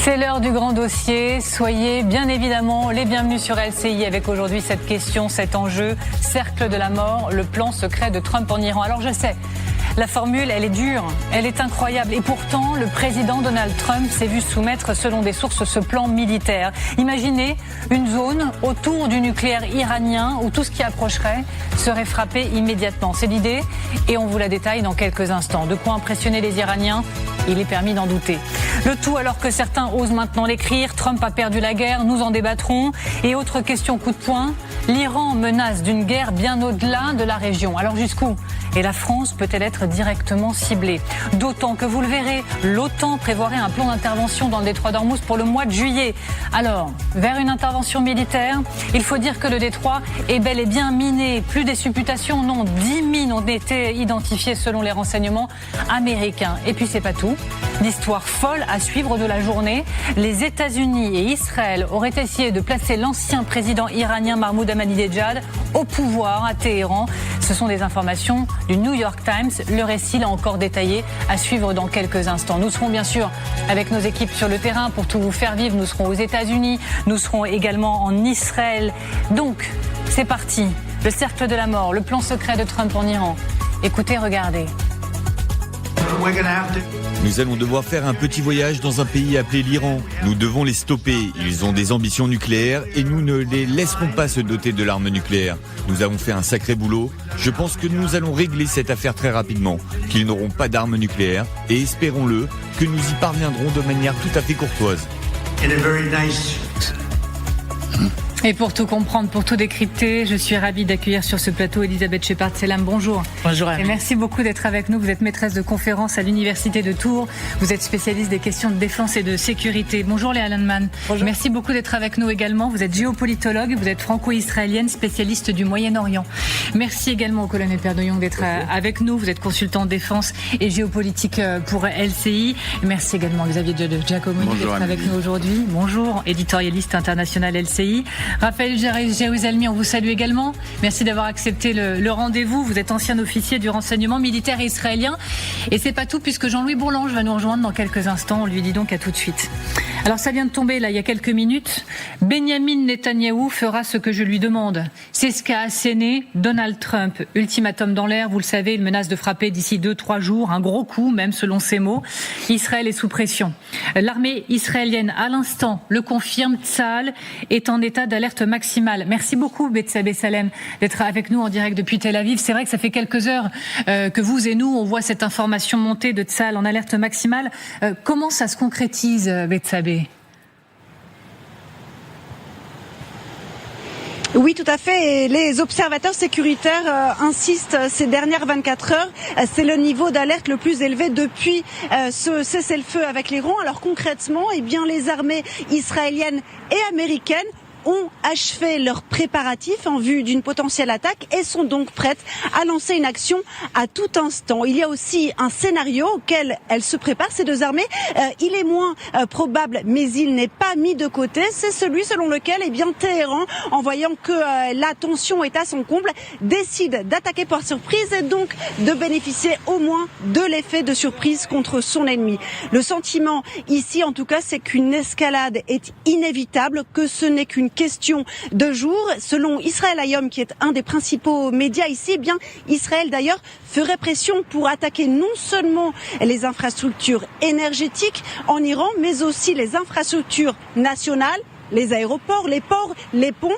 C'est l'heure du grand dossier. Soyez bien évidemment les bienvenus sur LCI avec aujourd'hui cette question, cet enjeu, cercle de la mort, le plan secret de Trump en Iran. Alors je sais, la formule, elle est dure, elle est incroyable. Et pourtant, le président Donald Trump s'est vu soumettre, selon des sources, ce plan militaire. Imaginez une zone autour du nucléaire iranien où tout ce qui approcherait serait frappé immédiatement. C'est l'idée et on vous la détaille dans quelques instants. De quoi impressionner les Iraniens ? Il est permis d'en douter. Le tout alors que certains osent maintenant l'écrire. Trump a perdu la guerre, nous en débattrons. Et autre question coup de poing, l'Iran menace d'une guerre bien au-delà de la région. Alors jusqu'où ? Et la France peut-elle être directement ciblée ? D'autant que vous le verrez, l'OTAN prévoirait un plan d'intervention dans le détroit d'Ormuz pour le mois de juillet. Alors, vers une intervention militaire, il faut dire que le détroit est bel et bien miné. Plus des supputations, non, 10 mines ont été identifiées selon les renseignements américains. Et puis c'est pas tout. L'histoire folle à suivre de la journée. Les États-Unis et Israël auraient essayé de placer l'ancien président iranien Mahmoud Ahmadinejad au pouvoir à Téhéran. Ce sont des informations du New York Times. Le récit là encore détaillé à suivre dans quelques instants. Nous serons bien sûr avec nos équipes sur le terrain pour tout vous faire vivre. Nous serons aux États-Unis. Nous serons également en Israël. Donc, c'est parti. Le cercle de la mort, le plan secret de Trump en Iran. Écoutez, regardez. Nous allons devoir faire un petit voyage dans un pays appelé l'Iran. Nous devons les stopper. Ils ont des ambitions nucléaires et nous ne les laisserons pas se doter de l'arme nucléaire. Nous avons fait un sacré boulot. Je pense que nous allons régler cette affaire très rapidement, qu'ils n'auront pas d'armes nucléaires et espérons-le que nous y parviendrons de manière tout à fait courtoise. Et pour tout comprendre, pour tout décrypter, je suis ravie d'accueillir sur ce plateau Elisabeth Shepard-Selam. Bonjour. Bonjour. Et merci beaucoup d'être avec nous. Vous êtes maîtresse de conférences à l'Université de Tours. Vous êtes spécialiste des questions de défense et de sécurité. Bonjour Léa Landman. Bonjour. Merci beaucoup d'être avec nous également. Vous êtes géopolitologue, vous êtes franco-israélienne, spécialiste du Moyen-Orient. Merci également au colonel Perdoyon d'être avec nous. Vous êtes consultant en défense et géopolitique pour LCI. Merci également Xavier Giacomoni d'être avec nous aujourd'hui. Bonjour, éditorialiste international LCI. Raphaël Jérusalemi, on vous salue également. Merci d'avoir accepté le rendez-vous. Vous êtes ancien officier du renseignement militaire israélien. Et c'est pas tout puisque Jean-Louis Bourlange va nous rejoindre dans quelques instants. On lui dit donc à tout de suite. Alors ça vient de tomber là il y a quelques minutes. Benyamin Netanyahou fera ce que je lui demande. C'est ce qu'a asséné Donald Trump. Ultimatum dans l'air, vous le savez, il menace de frapper d'ici 2-3 jours, un gros coup même selon ses mots. Israël est sous pression. L'armée israélienne à l'instant le confirme, Tsahal est en état d'alerte maximale. Merci beaucoup Betsabé Salem d'être avec nous en direct depuis Tel Aviv. C'est vrai que ça fait quelques heures que vous et nous on voit cette information monter de Tsahal en alerte maximale. Comment ça se concrétise Betsabé ? Oui, tout à fait. Et les observateurs sécuritaires insistent ces dernières 24 heures. C'est le niveau d'alerte le plus élevé depuis ce cessez-le-feu avec l'Iran. Alors concrètement, eh bien, les armées israéliennes et américaines ont achevé leurs préparatifs en vue d'une potentielle attaque et sont donc prêtes à lancer une action à tout instant. Il y a aussi un scénario auquel elles se préparent, ces deux armées. Il est moins probable, mais il n'est pas mis de côté. C'est celui selon lequel, eh bien, Téhéran, en voyant que la tension est à son comble, décide d'attaquer par surprise et donc de bénéficier au moins de l'effet de surprise contre son ennemi. Le sentiment ici, en tout cas, c'est qu'une escalade est inévitable, que ce n'est qu'une question de jours. Selon Israël Hayom, qui est un des principaux médias ici, eh bien, Israël d'ailleurs ferait pression pour attaquer non seulement les infrastructures énergétiques en Iran, mais aussi les infrastructures nationales, les aéroports, les ports, les ponts.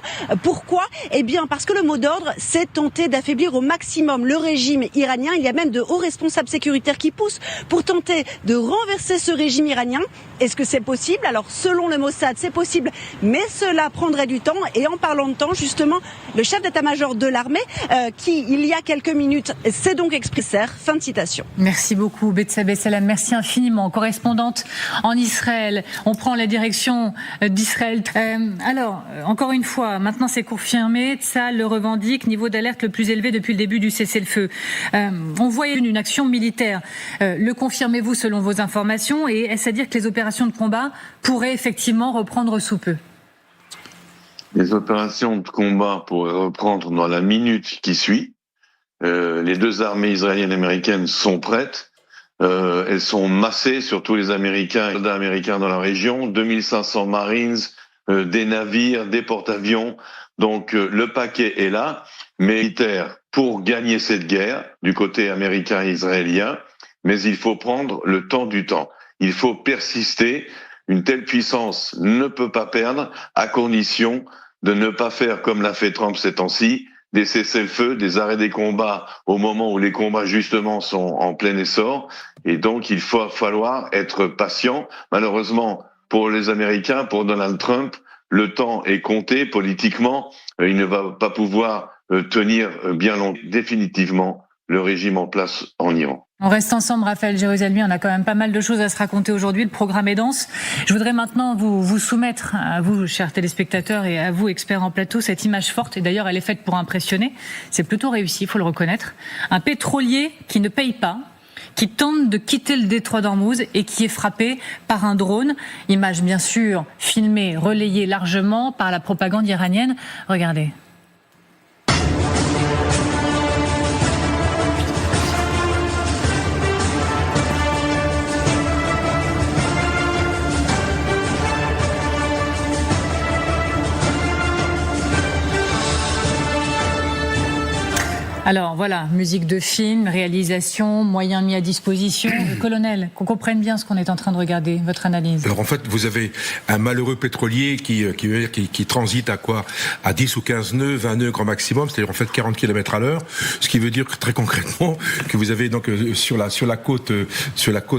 Pourquoi ? Eh bien, parce que le mot d'ordre, c'est tenter d'affaiblir au maximum le régime iranien. Il y a même de hauts responsables sécuritaires qui poussent pour tenter de renverser ce régime iranien. Est-ce que c'est possible ? Alors, selon le Mossad, c'est possible, mais cela prendrait du temps. Et en parlant de temps, justement, le chef d'état-major de l'armée, qui, il y a quelques minutes, s'est donc exprimé. Fin de citation. Merci beaucoup, Betsabé Salam. Merci infiniment. Correspondante en Israël. On prend la direction d'Israël. Alors, encore une fois, maintenant c'est confirmé, Tsahal le revendique, niveau d'alerte le plus élevé depuis le début du cessez-le-feu. On voyait une action militaire. Le confirmez-vous selon vos informations et est-ce à dire que les opérations de combat pourraient effectivement reprendre sous peu ? Les opérations de combat pourraient reprendre dans la minute qui suit. Les deux armées israéliennes et américaines sont prêtes. elles sont massées, surtout les soldats américains dans la région, 2500 Marines, des navires, des porte-avions. Donc le paquet est là, militaire pour gagner cette guerre du côté américain et israélien, mais il faut prendre le temps du temps. Il faut persister. Une telle puissance ne peut pas perdre à condition de ne pas faire comme l'a fait Trump ces temps-ci, des cessez-le-feu, des arrêts des combats au moment où les combats justement sont en plein essor. Et donc il va falloir être patient. Malheureusement pour les Américains, pour Donald Trump, le temps est compté politiquement. Il ne va pas pouvoir tenir bien longtemps définitivement le régime en place en Iran. On reste ensemble, Raphaël Jérusalemi, on a quand même pas mal de choses à se raconter aujourd'hui, le programme est dense. Je voudrais maintenant vous soumettre, à vous, chers téléspectateurs, et à vous, experts en plateau, cette image forte, et d'ailleurs elle est faite pour impressionner, c'est plutôt réussi, il faut le reconnaître. Un pétrolier qui ne paye pas, qui tente de quitter le détroit d'Ormuz et qui est frappé par un drone. Image bien sûr filmée, relayée largement par la propagande iranienne. Regardez. Alors voilà, musique de film, réalisation, moyens mis à disposition. Colonel, qu'on comprenne bien ce qu'on est en train de regarder, votre analyse. Alors en fait, vous avez un malheureux pétrolier qui transite à 10 ou 15 nœuds, 20 nœuds grand maximum, c'est-à-dire en fait 40 km à l'heure, ce qui veut dire que très concrètement que vous avez donc sur la côte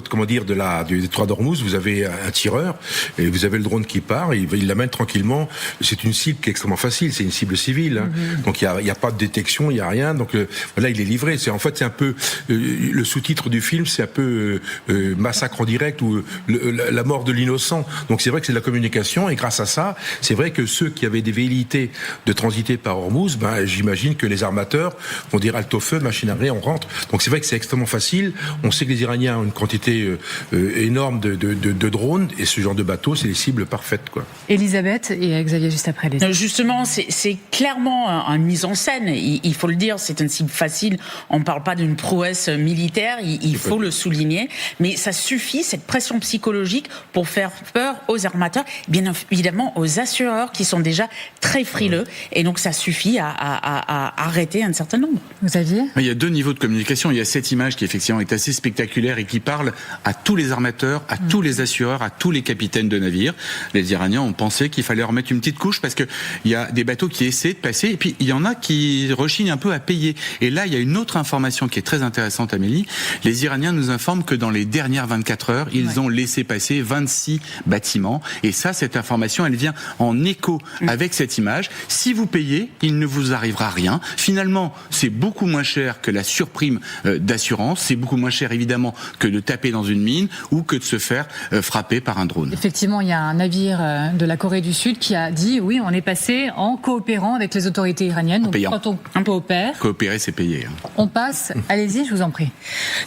comment dire du détroit d'Ormuz, vous avez un tireur et vous avez le drone qui part, il l'amène tranquillement. C'est une cible qui est extrêmement facile, c'est une cible civile, hein. Donc il y a pas de détection, il y a rien, donc voilà, il est livré. C'est un peu le sous-titre du film, c'est un peu massacre en direct ou la mort de l'innocent. Donc c'est vrai que c'est de la communication et grâce à ça, c'est vrai que ceux qui avaient des velléités de transiter par Ormuz, j'imagine que les armateurs vont dire halte au feu, machine à arrêt, on rentre. Donc c'est vrai que c'est extrêmement facile. On sait que les Iraniens ont une quantité énorme de drones et ce genre de bateaux, c'est les cibles parfaites, quoi. Elisabeth et Xavier juste après. Justement, c'est clairement une mise en scène. Il faut le dire, c'est une cible facile. On ne parle pas d'une prouesse militaire, il faut le souligner. Mais ça suffit, cette pression psychologique, pour faire peur aux armateurs, bien évidemment aux assureurs qui sont déjà très frileux. Et donc ça suffit à arrêter un certain nombre. Xavier ? Il y a deux niveaux de communication. Il y a cette image qui effectivement est assez spectaculaire et qui parle à tous les armateurs, à tous les assureurs, à tous les capitaines de navires. Les Iraniens ont pensé qu'il fallait remettre une petite couche parce que il y a des bateaux qui essaient de passer et puis il y en a qui rechignent un peu à payer. Et là, il y a une autre information qui est très intéressante, Amélie. Les Iraniens nous informent que dans les dernières 24 heures, ils ont laissé passer 26 bâtiments. Et ça, cette information, elle vient en écho avec cette image. Si vous payez, il ne vous arrivera rien. Finalement, c'est beaucoup moins cher que la surprime d'assurance. C'est beaucoup moins cher, évidemment, que de taper dans une mine ou que de se faire frapper par un drone. Effectivement, il y a un navire de la Corée du Sud qui a dit, oui, on est passé en coopérant avec les autorités iraniennes. Donc, quand on coopère... Coopérer, c'est payer. On passe. Allez-y, je vous en prie.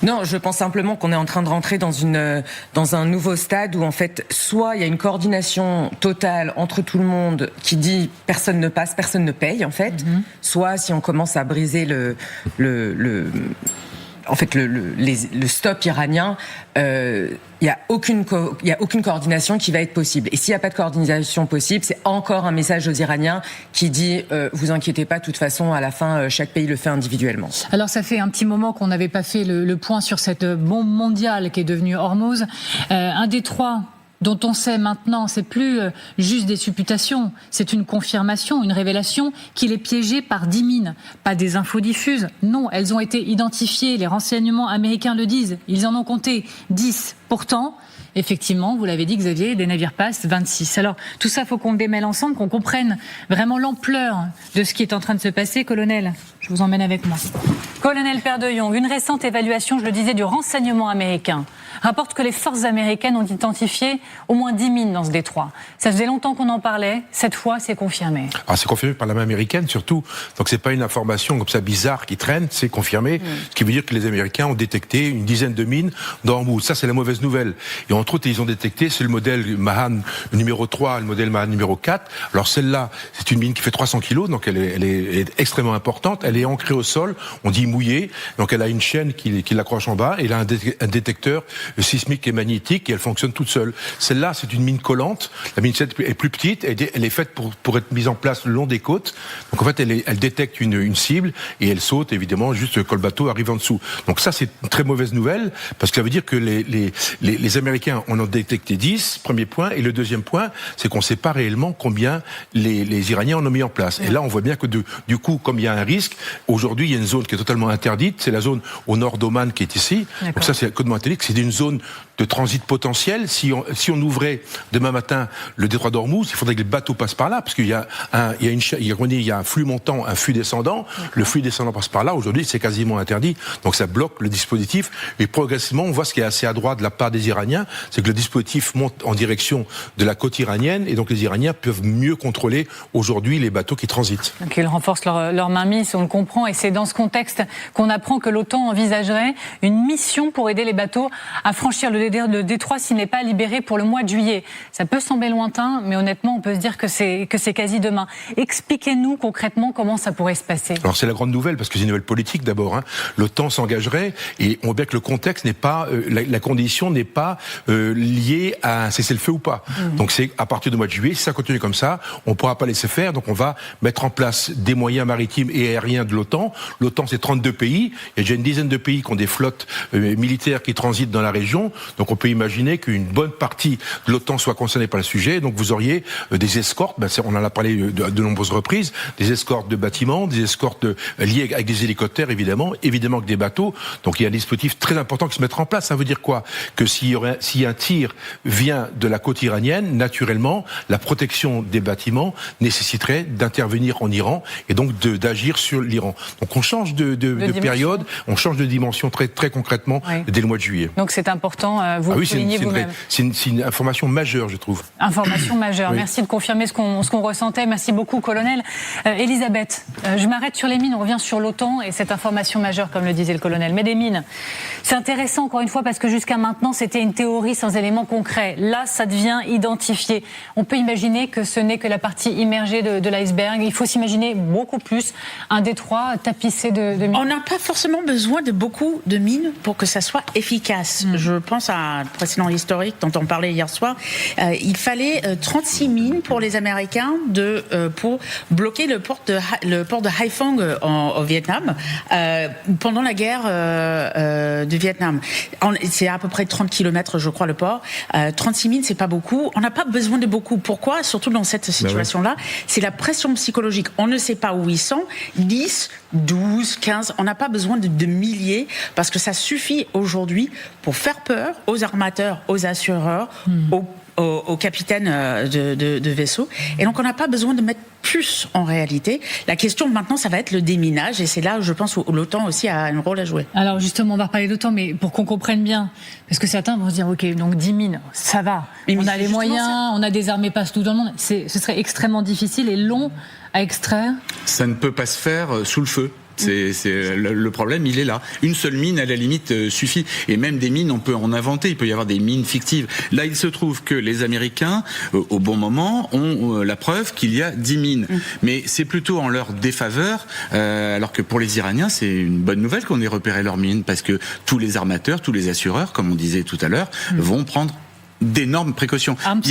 Non, je pense simplement qu'on est en train de rentrer dans un nouveau stade où en fait, soit il y a une coordination totale entre tout le monde qui dit personne ne passe, personne ne paye en fait, soit si on commence à briser le stop iranien, il y a aucune coordination qui va être possible. Et s'il n'y a pas de coordination possible, c'est encore un message aux Iraniens qui dit vous inquiétez pas, de toute façon à la fin chaque pays le fait individuellement. Alors ça fait un petit moment qu'on n'avait pas fait le point sur cette bombe mondiale qui est devenue Hormuz, un détroit dont on sait maintenant, c'est plus juste des supputations, c'est une confirmation, une révélation qu'il est piégé par 10 mines, pas des infos diffuses. Non, elles ont été identifiées, les renseignements américains le disent, ils en ont compté 10. Pourtant, effectivement, vous l'avez dit Xavier, des navires passent 26. Alors tout ça, faut qu'on le démêle ensemble, qu'on comprenne vraiment l'ampleur de ce qui est en train de se passer. Colonel, je vous emmène avec moi. Colonel Père de Jong, une récente évaluation, je le disais, du renseignement américain rapporte que les forces américaines ont identifié au moins 10 mines dans ce détroit. Ça faisait longtemps qu'on en parlait, cette fois c'est confirmé. Alors c'est confirmé par l'armée américaine surtout, donc c'est pas une information comme ça bizarre qui traîne, c'est confirmé, ce qui veut dire que les Américains ont détecté une dizaine de mines dans Hormuz. Ça c'est la mauvaise nouvelle. Et entre autres ils ont détecté, c'est le modèle Mahan numéro 3, le modèle Mahan numéro 4. Alors celle-là, c'est une mine qui fait 300 kilos, donc elle est extrêmement importante, elle est est ancrée au sol, on dit mouillée, donc elle a une chaîne qui l'accroche en bas, et elle a un détecteur sismique et magnétique, et elle fonctionne toute seule. Celle-là, c'est une mine collante, la mine 7 est plus petite, elle est faite pour être mise en place le long des côtes, donc en fait elle détecte une cible, et elle saute évidemment juste quand le bateau arrive en dessous. Donc ça, c'est une très mauvaise nouvelle, parce que ça veut dire que les Américains en ont détecté 10, premier point, et le deuxième point, c'est qu'on ne sait pas réellement combien les Iraniens en ont mis en place. Et là, on voit bien que du coup, comme il y a un risque, aujourd'hui, il y a une zone qui est totalement interdite, c'est la zone au nord d'Oman qui est ici. D'accord. Donc ça, c'est complètement interdit, c'est une zone de transit potentiel. Si on ouvrait demain matin le détroit d'Ormuz, il faudrait que les bateaux passent par là, parce qu'il y a un flux montant, un flux descendant. D'accord. Le flux descendant passe par là. Aujourd'hui, c'est quasiment interdit. Donc ça bloque le dispositif. Et progressivement, on voit ce qui est assez adroit de la part des Iraniens, c'est que le dispositif monte en direction de la côte iranienne, et donc les Iraniens peuvent mieux contrôler aujourd'hui les bateaux qui transitent. Donc ils renforcent leur mainmise, on le comprend, et c'est dans ce contexte qu'on apprend que l'OTAN envisagerait une mission pour aider les bateaux à franchir le détroit s'il n'est pas libéré pour le mois de juillet. Ça peut sembler lointain, mais honnêtement, on peut se dire que c'est quasi demain. Expliquez-nous concrètement comment ça pourrait se passer. Alors c'est la grande nouvelle, parce que c'est une nouvelle politique d'abord. L'OTAN s'engagerait, et on voit bien que le contexte n'est pas, la condition n'est pas liée à un cessez-le-feu ou pas. Donc c'est à partir du mois de juillet, si ça continue comme ça, on ne pourra pas laisser faire, donc on va mettre en place des moyens maritimes et aériens de l'OTAN. L'OTAN, c'est 32 pays, il y a déjà une dizaine de pays qui ont des flottes militaires qui transitent dans la région, donc on peut imaginer qu'une bonne partie de l'OTAN soit concernée par le sujet, donc vous auriez des escortes, on en a parlé de nombreuses reprises, des escortes de bâtiments, des escortes liées avec des hélicoptères évidemment avec des bateaux, donc il y a un dispositif très important qui se mettra en place. Ça veut dire quoi? Que si un tir vient de la côte iranienne, naturellement, la protection des bâtiments nécessiterait d'intervenir en Iran et donc d'agir sur l'Iran. Donc on change de période, on change de dimension très, très concrètement dès le mois de juillet. Donc c'est important, vous le soulignez vous-même. C'est une information majeure, je trouve. Information majeure. Oui. Merci de confirmer ce qu'on ressentait. Merci beaucoup, colonel. Elisabeth, je m'arrête sur les mines, on revient sur l'OTAN et cette information majeure, comme le disait le colonel. Mais des mines, c'est intéressant encore une fois parce que jusqu'à maintenant, c'était une théorie sans éléments concrets. Là, ça devient identifié. On peut imaginer que ce n'est que la partie immergée de l'iceberg. Il faut s'imaginer beaucoup plus un détroit tapissé de mines. On n'a pas forcément besoin de beaucoup de mines pour que ça soit efficace. Je pense à un précédent historique dont on parlait hier soir. Il fallait 36 mines pour les Américains pour bloquer le port de Haiphong au Vietnam pendant la guerre du Vietnam. C'est à peu près 30 km, je crois, le port. 36 mines, c'est pas beaucoup. On n'a pas besoin de beaucoup. Pourquoi? Surtout dans cette situation-là, c'est la pression psychologique. On ne sait pas où ils sont. 10, 12, 15, on n'a pas besoin de milliers parce que ça suffit aujourd'hui pour faire peur aux armateurs, aux assureurs, aux capitaines de vaisseaux. Et donc on n'a pas besoin de mettre plus en réalité. La question maintenant, ça va être le déminage et c'est là où je pense où l'OTAN aussi a un rôle à jouer. Alors justement, on va reparler d'OTAN, mais pour qu'on comprenne bien, parce que certains vont se dire, ok, donc 10 mines, ça va, on a les moyens, on a des armées partout dans le monde, ce serait extrêmement difficile et long à extraire. Ça ne peut pas se faire sous le feu. Le problème, il est là. Une seule mine, à la limite, suffit. Et même des mines, on peut en inventer. Il peut y avoir des mines fictives. Là, il se trouve que les Américains, au bon moment, ont la preuve qu'il y a 10 mines. Mais c'est plutôt en leur défaveur, alors que pour les Iraniens, c'est une bonne nouvelle qu'on ait repéré leurs mines, parce que tous les armateurs, tous les assureurs, comme on disait tout à l'heure, vont prendre d'énormes précautions. Il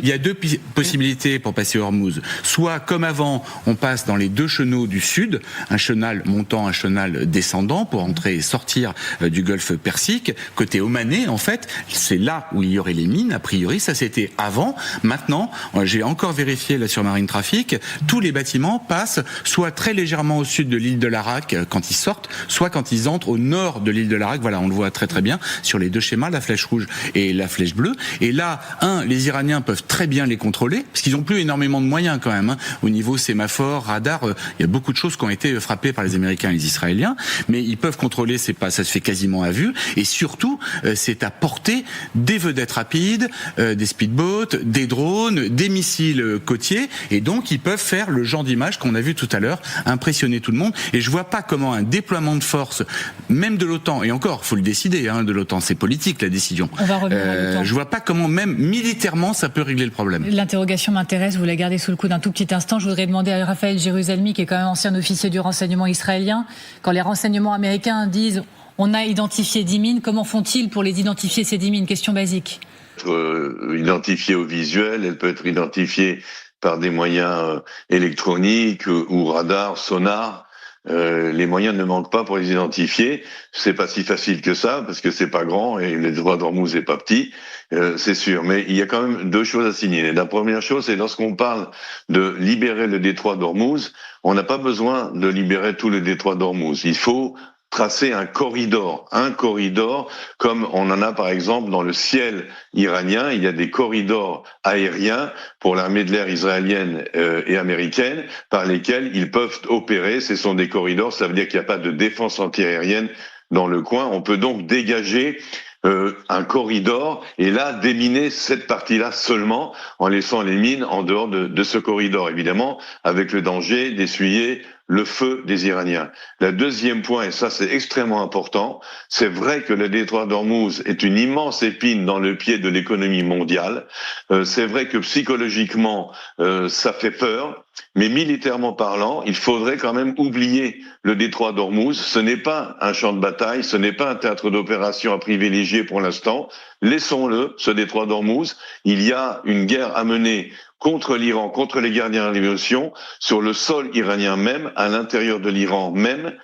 y a deux possibilités pour passer Hormuz. Soit, comme avant, on passe dans les deux chenaux du sud, un chenal montant, un chenal descendant, pour entrer et sortir du golfe Persique. Côté omanais, en fait, c'est là où il y aurait les mines, a priori. Ça, c'était avant. Maintenant, j'ai encore vérifié là sur Marine Traffic, tous les bâtiments passent soit très légèrement au sud de l'île de Larak quand ils sortent, soit quand ils entrent au nord de l'île de Larak. Voilà, on le voit très très bien sur les deux schémas, la flèche rouge et la flèche bleue. Et là, les Iraniens peuvent très bien les contrôler, parce qu'ils n'ont plus énormément de moyens quand même. Au niveau sémaphore, radar, il y a beaucoup de choses qui ont été frappées par les Américains et les Israéliens, mais ils peuvent contrôler, ça se fait quasiment à vue, et surtout, c'est à portée des vedettes rapides, des speedboats, des drones, des missiles côtiers, et donc ils peuvent faire le genre d'image qu'on a vu tout à l'heure, impressionner tout le monde, et je vois pas comment un déploiement de force, même de l'OTAN, et encore, faut le décider, de l'OTAN, c'est politique la décision. On va revenir à l'OTAN. Je vois pas comment même militairement ça peut régler le problème. L'interrogation m'intéresse, vous la gardez sous le coude un tout petit instant. Je voudrais demander à Raphaël Jérusalemi, qui est quand même ancien officier du renseignement israélien, quand les renseignements américains disent on a identifié 10 mines, comment font-ils pour les identifier ces 10 mines? Question basique. Identifiée au visuel, elle peut être identifiée par des moyens électroniques ou radar, sonar. Les moyens ne manquent pas pour les identifier. C'est pas si facile que ça parce que c'est pas grand et le détroit d'Ormuz est pas petit, c'est sûr. Mais il y a quand même deux choses à signaler. La première chose, c'est lorsqu'on parle de libérer le détroit d'Ormuz, on n'a pas besoin de libérer tout le détroit d'Ormuz. Il faut tracer un corridor comme on en a par exemple dans le ciel iranien. Il y a des corridors aériens pour l'armée de l'air israélienne et américaine par lesquels ils peuvent opérer. Ce sont des corridors, ça veut dire qu'il n'y a pas de défense antiaérienne dans le coin. On peut donc dégager un corridor et là déminer cette partie-là seulement en laissant les mines en dehors de ce corridor, évidemment avec le danger d'essuyer le feu des Iraniens. Le deuxième point, et ça c'est extrêmement important, c'est vrai que le détroit d'Ormuz est une immense épine dans le pied de l'économie mondiale. C'est vrai que psychologiquement, ça fait peur, mais militairement parlant, il faudrait quand même oublier le détroit d'Ormuz. Ce n'est pas un champ de bataille, ce n'est pas un théâtre d'opération à privilégier pour l'instant. Laissons-le, ce détroit d'Ormuz. Il y a une guerre à mener contre l'Iran, contre les gardiens de la révolution, sur le sol iranien même, à l'intérieur de l'Iran même.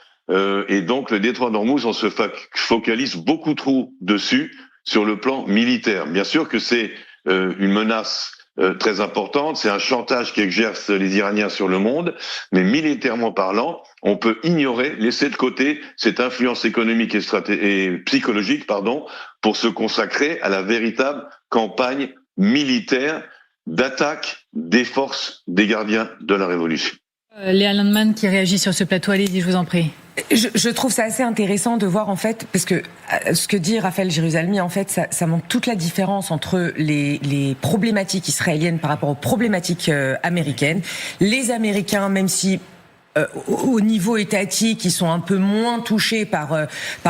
Et donc le détroit d'Ormuz, on se focalise beaucoup trop dessus sur le plan militaire. Bien sûr que c'est une menace très importante, c'est un chantage qu'exercent les Iraniens sur le monde, mais militairement parlant, on peut ignorer, laisser de côté cette influence économique et psychologique, pour se consacrer à la véritable campagne militaire d'attaque des forces des gardiens de la Révolution. Léa Landman qui réagit sur ce plateau, allez-y, je vous en prie. Je trouve ça assez intéressant de voir en fait, parce que ce que dit Raphaël Jérusalemi, en fait, ça montre toute la différence entre les problématiques israéliennes par rapport aux problématiques américaines. Les Américains, même si au niveau étatique, ils sont un peu moins touchés par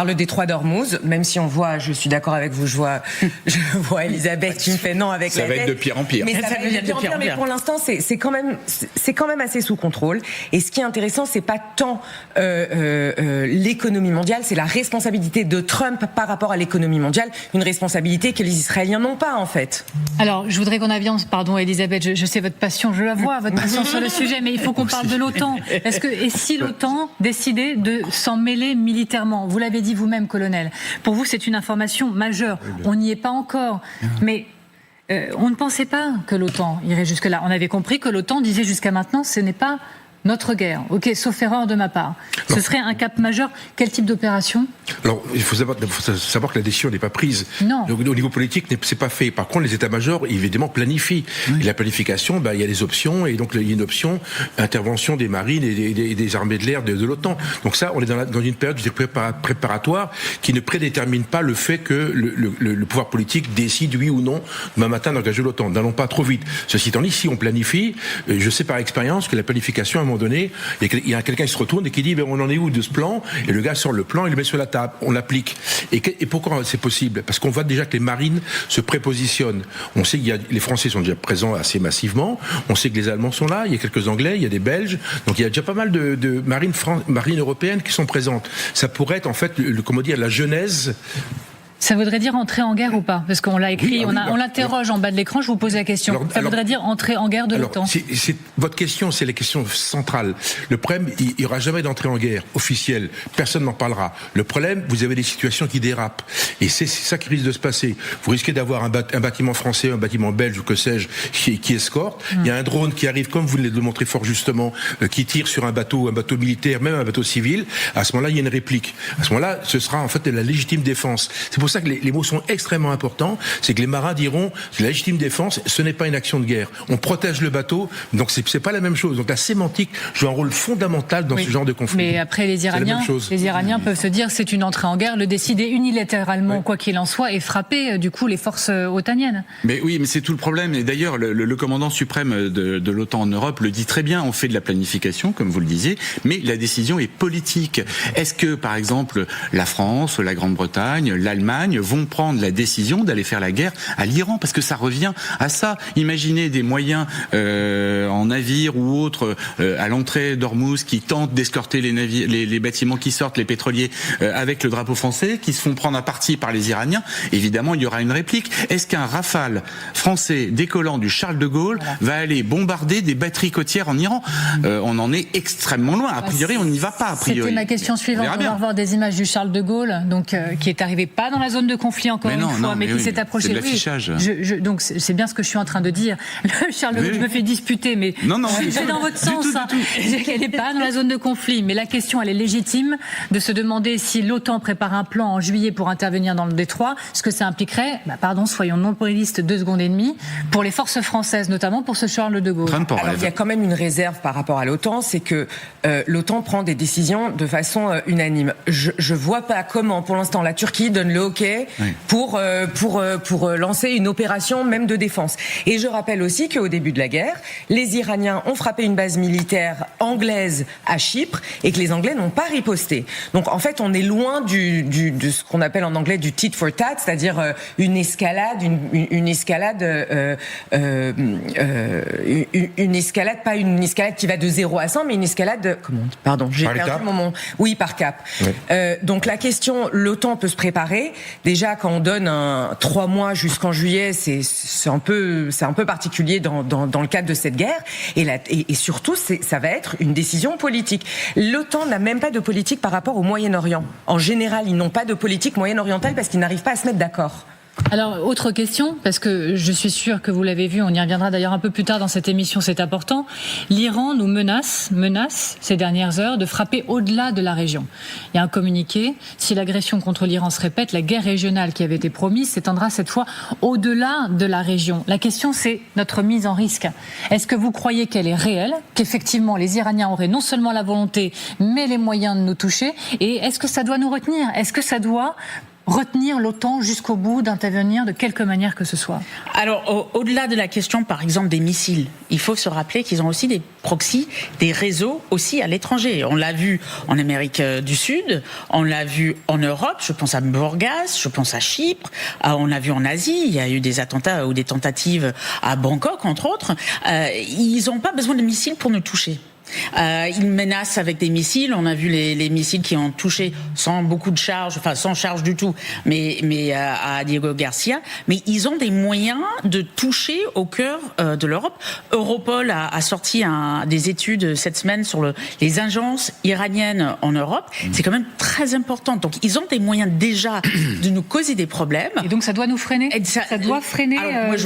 le détroit d'Ormuz, même si on voit, je suis d'accord avec vous, je vois Elisabeth qui me fait non avec la tête. Ça va être de pire en pire. Mais ça va être de pire en pire, mais pour l'instant, c'est quand même assez sous contrôle. Et ce qui est intéressant, c'est pas tant l'économie mondiale, c'est la responsabilité de Trump par rapport à l'économie mondiale, une responsabilité que les Israéliens n'ont pas, en fait. Alors, je voudrais qu'on avance, pardon Elisabeth, je sais votre passion, je la vois, votre passion sur le sujet, mais il faut qu'on parle de l'OTAN. Et si l'OTAN décidait de s'en mêler militairement? Vous l'avez dit vous-même, colonel. Pour vous, c'est une information majeure. On n'y est pas encore. Mais on ne pensait pas que l'OTAN irait jusque-là. On avait compris que l'OTAN disait jusqu'à maintenant, ce n'est pas notre guerre. Ok, sauf erreur de ma part. Ce serait un cap majeur. Quel type d'opération? Alors, il faut savoir que la décision n'est pas prise. Non. Donc, au niveau politique, c'est pas fait. Par contre, les états-majors, évidemment, planifient. Oui. Et la planification, il y a des options. Et donc, il y a une option, intervention des marines et des armées de l'air de l'OTAN. Donc ça, on est dans une période préparatoire qui ne prédétermine pas le fait que le pouvoir politique décide, oui ou non, demain matin, d'engager l'OTAN. N'allons pas trop vite. Ceci étant dit, si on planifie, je sais par expérience que la planification, à un moment donné, il y a quelqu'un qui se retourne et qui dit on en est où de ce plan? Et le gars sort le plan, il le met sur la table, on l'applique. Et pourquoi c'est possible? Parce qu'on voit déjà que les marines se prépositionnent. On sait que les Français sont déjà présents assez massivement, on sait que les Allemands sont là, il y a quelques Anglais, il y a des Belges, donc il y a déjà pas mal de marines européennes qui sont présentes. Ça pourrait être en fait la genèse. Ça voudrait dire entrer en guerre ou pas? Parce qu'on l'a écrit, on l'interroge en bas de l'écran, je vous pose la question. Ça voudrait dire entrer en guerre de l'OTAN? Votre question, c'est la question centrale. Le problème, il n'y aura jamais d'entrée en guerre officielle. Personne n'en parlera. Le problème, vous avez des situations qui dérapent. Et c'est ça qui risque de se passer. Vous risquez d'avoir un bâtiment français, un bâtiment belge ou que sais-je, qui escorte. Il y a un drone qui arrive, comme vous le montrez fort justement, qui tire sur un bateau militaire, même un bateau civil. À ce moment-là, il y a une réplique. À ce moment-là, ce sera en fait la légitime défense. C'est pour ça que les mots sont extrêmement importants. C'est que les marins diront que la légitime défense, ce n'est pas une action de guerre. On protège le bateau, donc c'est pas la même chose. Donc la sémantique joue un rôle fondamental dans ce genre de conflit. Mais après, les Iraniens peuvent se dire c'est une entrée en guerre, le décider unilatéralement, quoi qu'il en soit, et frapper du coup les forces otaniennes. Mais oui, mais c'est tout le problème. Et d'ailleurs, le commandant suprême de l'OTAN en Europe le dit très bien. On fait de la planification, comme vous le disiez, mais la décision est politique. Est-ce que, par exemple, la France, la Grande-Bretagne, l'Allemagne l'Allemagne vont prendre la décision d'aller faire la guerre à l'Iran, parce que ça revient à ça. Imaginez des moyens en navire ou autres à l'entrée d'Ormuz qui tentent d'escorter les bâtiments qui sortent, les pétroliers, avec le drapeau français, qui se font prendre à partie par les Iraniens. Évidemment, il y aura une réplique. Est-ce qu'un Rafale français décollant du Charles de Gaulle va aller bombarder des batteries côtières en Iran? On en est extrêmement loin. A priori, on n'y va pas. A priori. C'était ma question suivante. On va revoir des images du Charles de Gaulle, donc qui est arrivé pas dans la zone de conflit encore une fois, mais qui s'est approché. C'est de l'affichage. Donc c'est bien ce que je suis en train de dire. Le Charles de Gaulle, je me fais disputer, mais je suis dans votre sens. Elle n'est pas dans la zone de conflit, mais la question, elle est légitime de se demander si l'OTAN prépare un plan en juillet pour intervenir dans le détroit, ce que ça impliquerait, soyons non populistes 2 secondes et demie, pour les forces françaises, notamment pour ce Charles de Gaulle. Alors il y a quand même une réserve par rapport à l'OTAN, c'est que l'OTAN prend des décisions de façon unanime. Je vois pas comment, pour l'instant, la Turquie donne le OK pour lancer une opération même de défense. Et je rappelle aussi qu'au début de la guerre, les Iraniens ont frappé une base militaire anglaise à Chypre et que les Anglais n'ont pas riposté. Donc en fait, on est loin de ce qu'on appelle en anglais du tit for tat, c'est-à-dire une escalade, pas une escalade qui va de 0 à 100, mais une escalade par cap. Oui. Donc la question, l'OTAN peut se préparer. Déjà, quand on donne 3 mois jusqu'en juillet, c'est un peu particulier dans le cadre de cette guerre. Et surtout, ça va être une décision politique. L'OTAN n'a même pas de politique par rapport au Moyen-Orient. En général, ils n'ont pas de politique moyen-orientale parce qu'ils n'arrivent pas à se mettre d'accord. Alors, autre question, parce que je suis sûre que vous l'avez vu, on y reviendra d'ailleurs un peu plus tard dans cette émission, c'est important. L'Iran nous menace ces dernières heures de frapper au-delà de la région. Il y a un communiqué, si l'agression contre l'Iran se répète, la guerre régionale qui avait été promise s'étendra cette fois au-delà de la région. La question, c'est notre mise en risque. Est-ce que vous croyez qu'elle est réelle, qu'effectivement les Iraniens auraient non seulement la volonté, mais les moyens de nous toucher? Et est-ce que ça doit nous retenir? Est-ce que ça doit retenir l'OTAN jusqu'au bout, d'intervenir de quelque manière que ce soit? Alors, au-delà de la question, par exemple, des missiles, il faut se rappeler qu'ils ont aussi des proxys, des réseaux aussi à l'étranger. On l'a vu en Amérique du Sud, on l'a vu en Europe, je pense à Burgas, je pense à Chypre, on l'a vu en Asie, il y a eu des attentats ou des tentatives à Bangkok, entre autres. Ils n'ont pas besoin de missiles pour nous toucher. Ils menacent avec des missiles. On a vu les missiles qui ont touché sans beaucoup de charge, enfin sans charge du tout, mais à Diego Garcia. Mais ils ont des moyens de toucher au cœur de l'Europe. Europol a sorti des études cette semaine sur les agences iraniennes en Europe. C'est quand même très important. Donc ils ont des moyens déjà de nous causer des problèmes. Et donc ça doit nous freiner. Ça doit freiner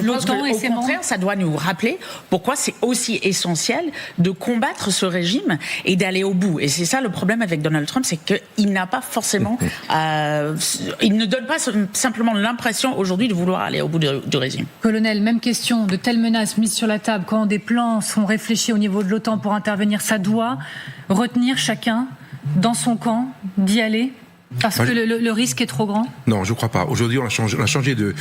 l'OTAN et ses membres. Au contraire, ça doit nous rappeler pourquoi c'est aussi essentiel de combattre ce régime et d'aller au bout. Et c'est ça le problème avec Donald Trump, c'est qu'il n'a pas forcément... il ne donne pas simplement l'impression aujourd'hui de vouloir aller au bout du régime. Colonel, même question, de telles menaces mises sur la table, quand des plans sont réfléchis au niveau de l'OTAN pour intervenir, ça doit retenir chacun dans son camp d'y aller? Parce que le risque est trop grand? Non, je crois pas. Aujourd'hui, on a changé de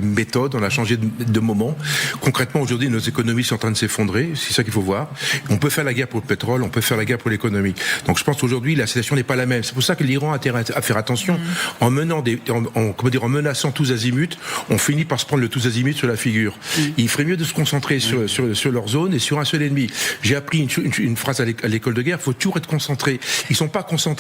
méthode, on a changé de moment. Concrètement, aujourd'hui, nos économies sont en train de s'effondrer. C'est ça qu'il faut voir. On peut faire la guerre pour le pétrole, on peut faire la guerre pour l'économie. Donc, je pense qu'aujourd'hui, la situation n'est pas la même. C'est pour ça que l'Iran a intérêt à faire attention. En menaçant tous azimuts, on finit par se prendre le tous azimuts sur la figure. Il ferait mieux de se concentrer sur leur zone et sur un seul ennemi. J'ai appris une phrase à l'école de guerre. Il faut toujours être concentré. Ils sont pas concentrés.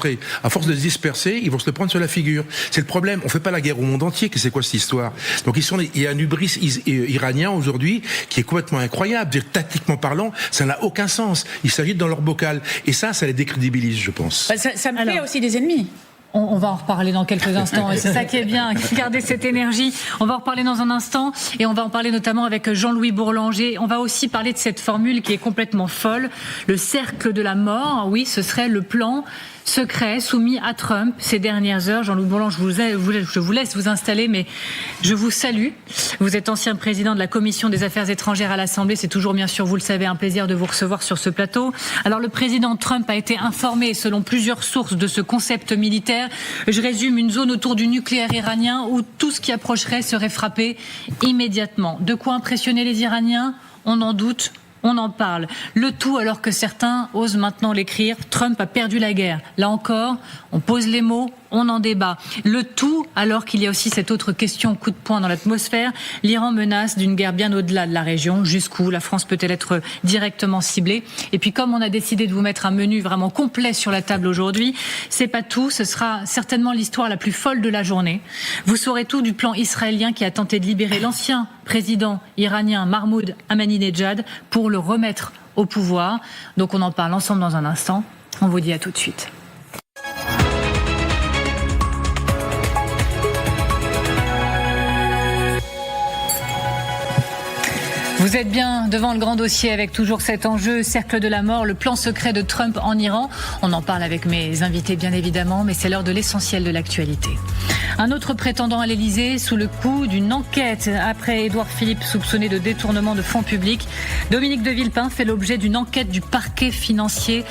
À force de se disperser, ils vont se le prendre sur la figure. C'est le problème. On fait pas la guerre au monde entier. C'est quoi cette histoire? Donc il y a un hubris iranien aujourd'hui qui est complètement incroyable. Dire, tactiquement parlant, ça n'a aucun sens. Il s'agit dans leur bocal. Et ça les décrédibilise, je pense. Ça me fait aussi des ennemis. On va en reparler dans quelques instants et c'est ça qui est bien, garder cette énergie. On va en reparler dans un instant et on va en parler notamment avec Jean-Louis Bourlanger. On va aussi parler de cette formule qui est complètement folle, le cercle de la mort. Oui, ce serait le plan secret soumis à Trump ces dernières heures. Jean-Louis Bourlanger, je vous laisse vous installer, mais je vous salue. Vous êtes ancien président de la Commission des Affaires étrangères à l'Assemblée. C'est toujours, bien sûr, vous le savez, un plaisir de vous recevoir sur ce plateau. Alors, le président Trump a été informé, selon plusieurs sources, de ce concept militaire. Je résume, une zone autour du nucléaire iranien où tout ce qui approcherait serait frappé immédiatement. De quoi impressionner les Iraniens? On en doute On en parle. Le tout alors que certains osent maintenant l'écrire. Trump a perdu la guerre. Là encore, on pose les mots, on en débat. Le tout alors qu'il y a aussi cette autre question coup de poing dans l'atmosphère. L'Iran menace d'une guerre bien au-delà de la région. Jusqu'où la France peut-elle être directement ciblée? Et puis comme on a décidé de vous mettre un menu vraiment complet sur la table aujourd'hui, c'est pas tout. Ce sera certainement l'histoire la plus folle de la journée. Vous saurez tout du plan israélien qui a tenté de libérer l'ancien président iranien Mahmoud Ahmadinejad pour le remettre au pouvoir. Donc on en parle ensemble dans un instant. On vous dit à tout de suite. Vous êtes bien devant le grand dossier avec toujours cet enjeu, cercle de la mort, le plan secret de Trump en Iran. On en parle avec mes invités bien évidemment, mais c'est l'heure de l'essentiel de l'actualité. Un autre prétendant à l'Élysée sous le coup d'une enquête après Édouard Philippe soupçonné de détournement de fonds publics. Dominique de Villepin fait l'objet d'une enquête du parquet financier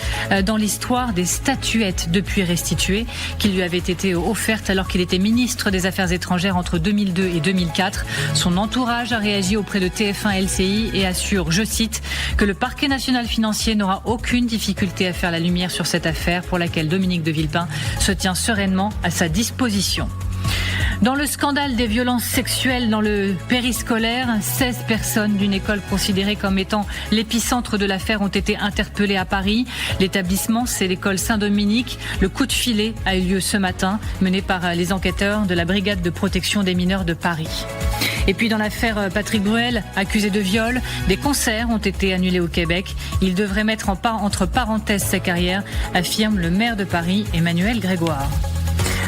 dans l'histoire des statuettes depuis restituées qui lui avaient été offertes alors qu'il était ministre des Affaires étrangères entre 2002 et 2004. Son entourage a réagi auprès de TF1 LCI et assure, je cite, que le parquet national financier n'aura aucune difficulté à faire la lumière sur cette affaire pour laquelle Dominique de Villepin se tient sereinement à sa disposition. Dans le scandale des violences sexuelles dans le périscolaire, 16 personnes d'une école considérée comme étant l'épicentre de l'affaire ont été interpellées à Paris. L'établissement, c'est l'école Saint-Dominique. Le coup de filet a eu lieu ce matin, mené par les enquêteurs de la brigade de protection des mineurs de Paris. Et puis dans l'affaire Patrick Bruel, accusé de viol, des concerts ont été annulés au Québec. Il devrait mettre entre parenthèses sa carrière, affirme le maire de Paris, Emmanuel Grégoire.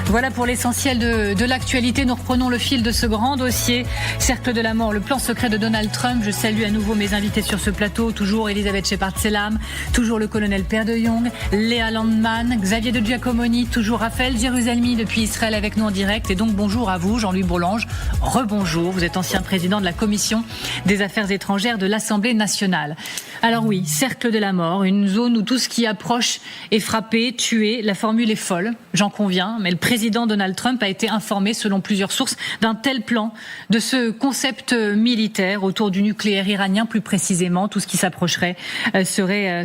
Voilà pour l'essentiel de l'actualité. Nous reprenons le fil de ce grand dossier. Cercle de la mort, le plan secret de Donald Trump. Je salue à nouveau mes invités sur ce plateau. Toujours Elisabeth Shepard-Selam, toujours le colonel Per de Jong, Léa Landman, Xavier de Giacomoni, toujours Raphaël Jérusalemi depuis Israël avec nous en direct. Et donc bonjour à vous, Jean-Louis Bourlange. Rebonjour, vous êtes ancien président de la Commission des Affaires étrangères de l'Assemblée nationale. Alors oui, cercle de la mort, une zone où tout ce qui approche est frappé, tué. La formule est folle, j'en conviens, mais le président Donald Trump a été informé, selon plusieurs sources, d'un tel plan, de ce concept militaire autour du nucléaire iranien, plus précisément. Tout ce qui s'approcherait serait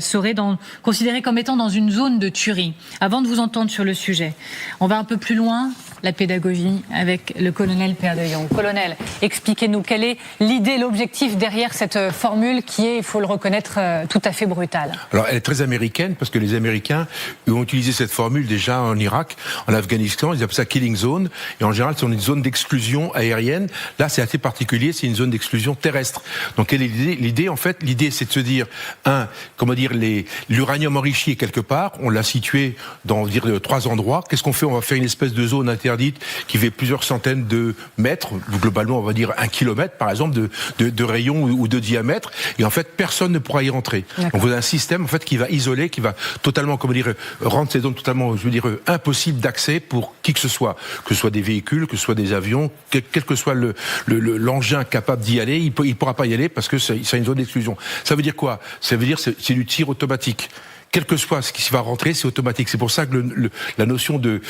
considéré comme étant dans une zone de tuerie. Avant de vous entendre sur le sujet, on va un peu plus loin, la pédagogie, avec le colonel Per de Jong. Colonel, expliquez-nous quelle est l'idée, l'objectif derrière cette formule qui est, il faut le reconnaître, tout à fait brutale. Alors, elle est très américaine parce que les Américains ont utilisé cette formule déjà en Irak, en Afghanistan. Ils appellent ça killing zone. Et en général, c'est une zone d'exclusion aérienne. Là, c'est assez particulier. C'est une zone d'exclusion terrestre. Donc, quelle est l'idée? En fait, l'idée, c'est de se dire, l'uranium enrichi est quelque part. On l'a situé dans, trois endroits. Qu'est-ce qu'on fait? On va faire une espèce de zone interdite qui fait plusieurs centaines de mètres. Globalement, on va dire 1 kilomètre, par exemple, de rayon ou de diamètre. Et en fait, personne ne pourra y rentrer. D'accord. Donc, vous avez un système, en fait, qui va isoler, qui va totalement, rendre ces zones totalement, impossibles d'accès pour qui que ce soit des véhicules, que ce soit des avions, quel que soit l'engin capable d'y aller, il pourra pas y aller parce que c'est une zone d'exclusion. Ça veut dire quoi? Ça veut dire c'est du tir automatique. Quel que soit ce qui va rentrer, c'est automatique. C'est pour ça que la notion de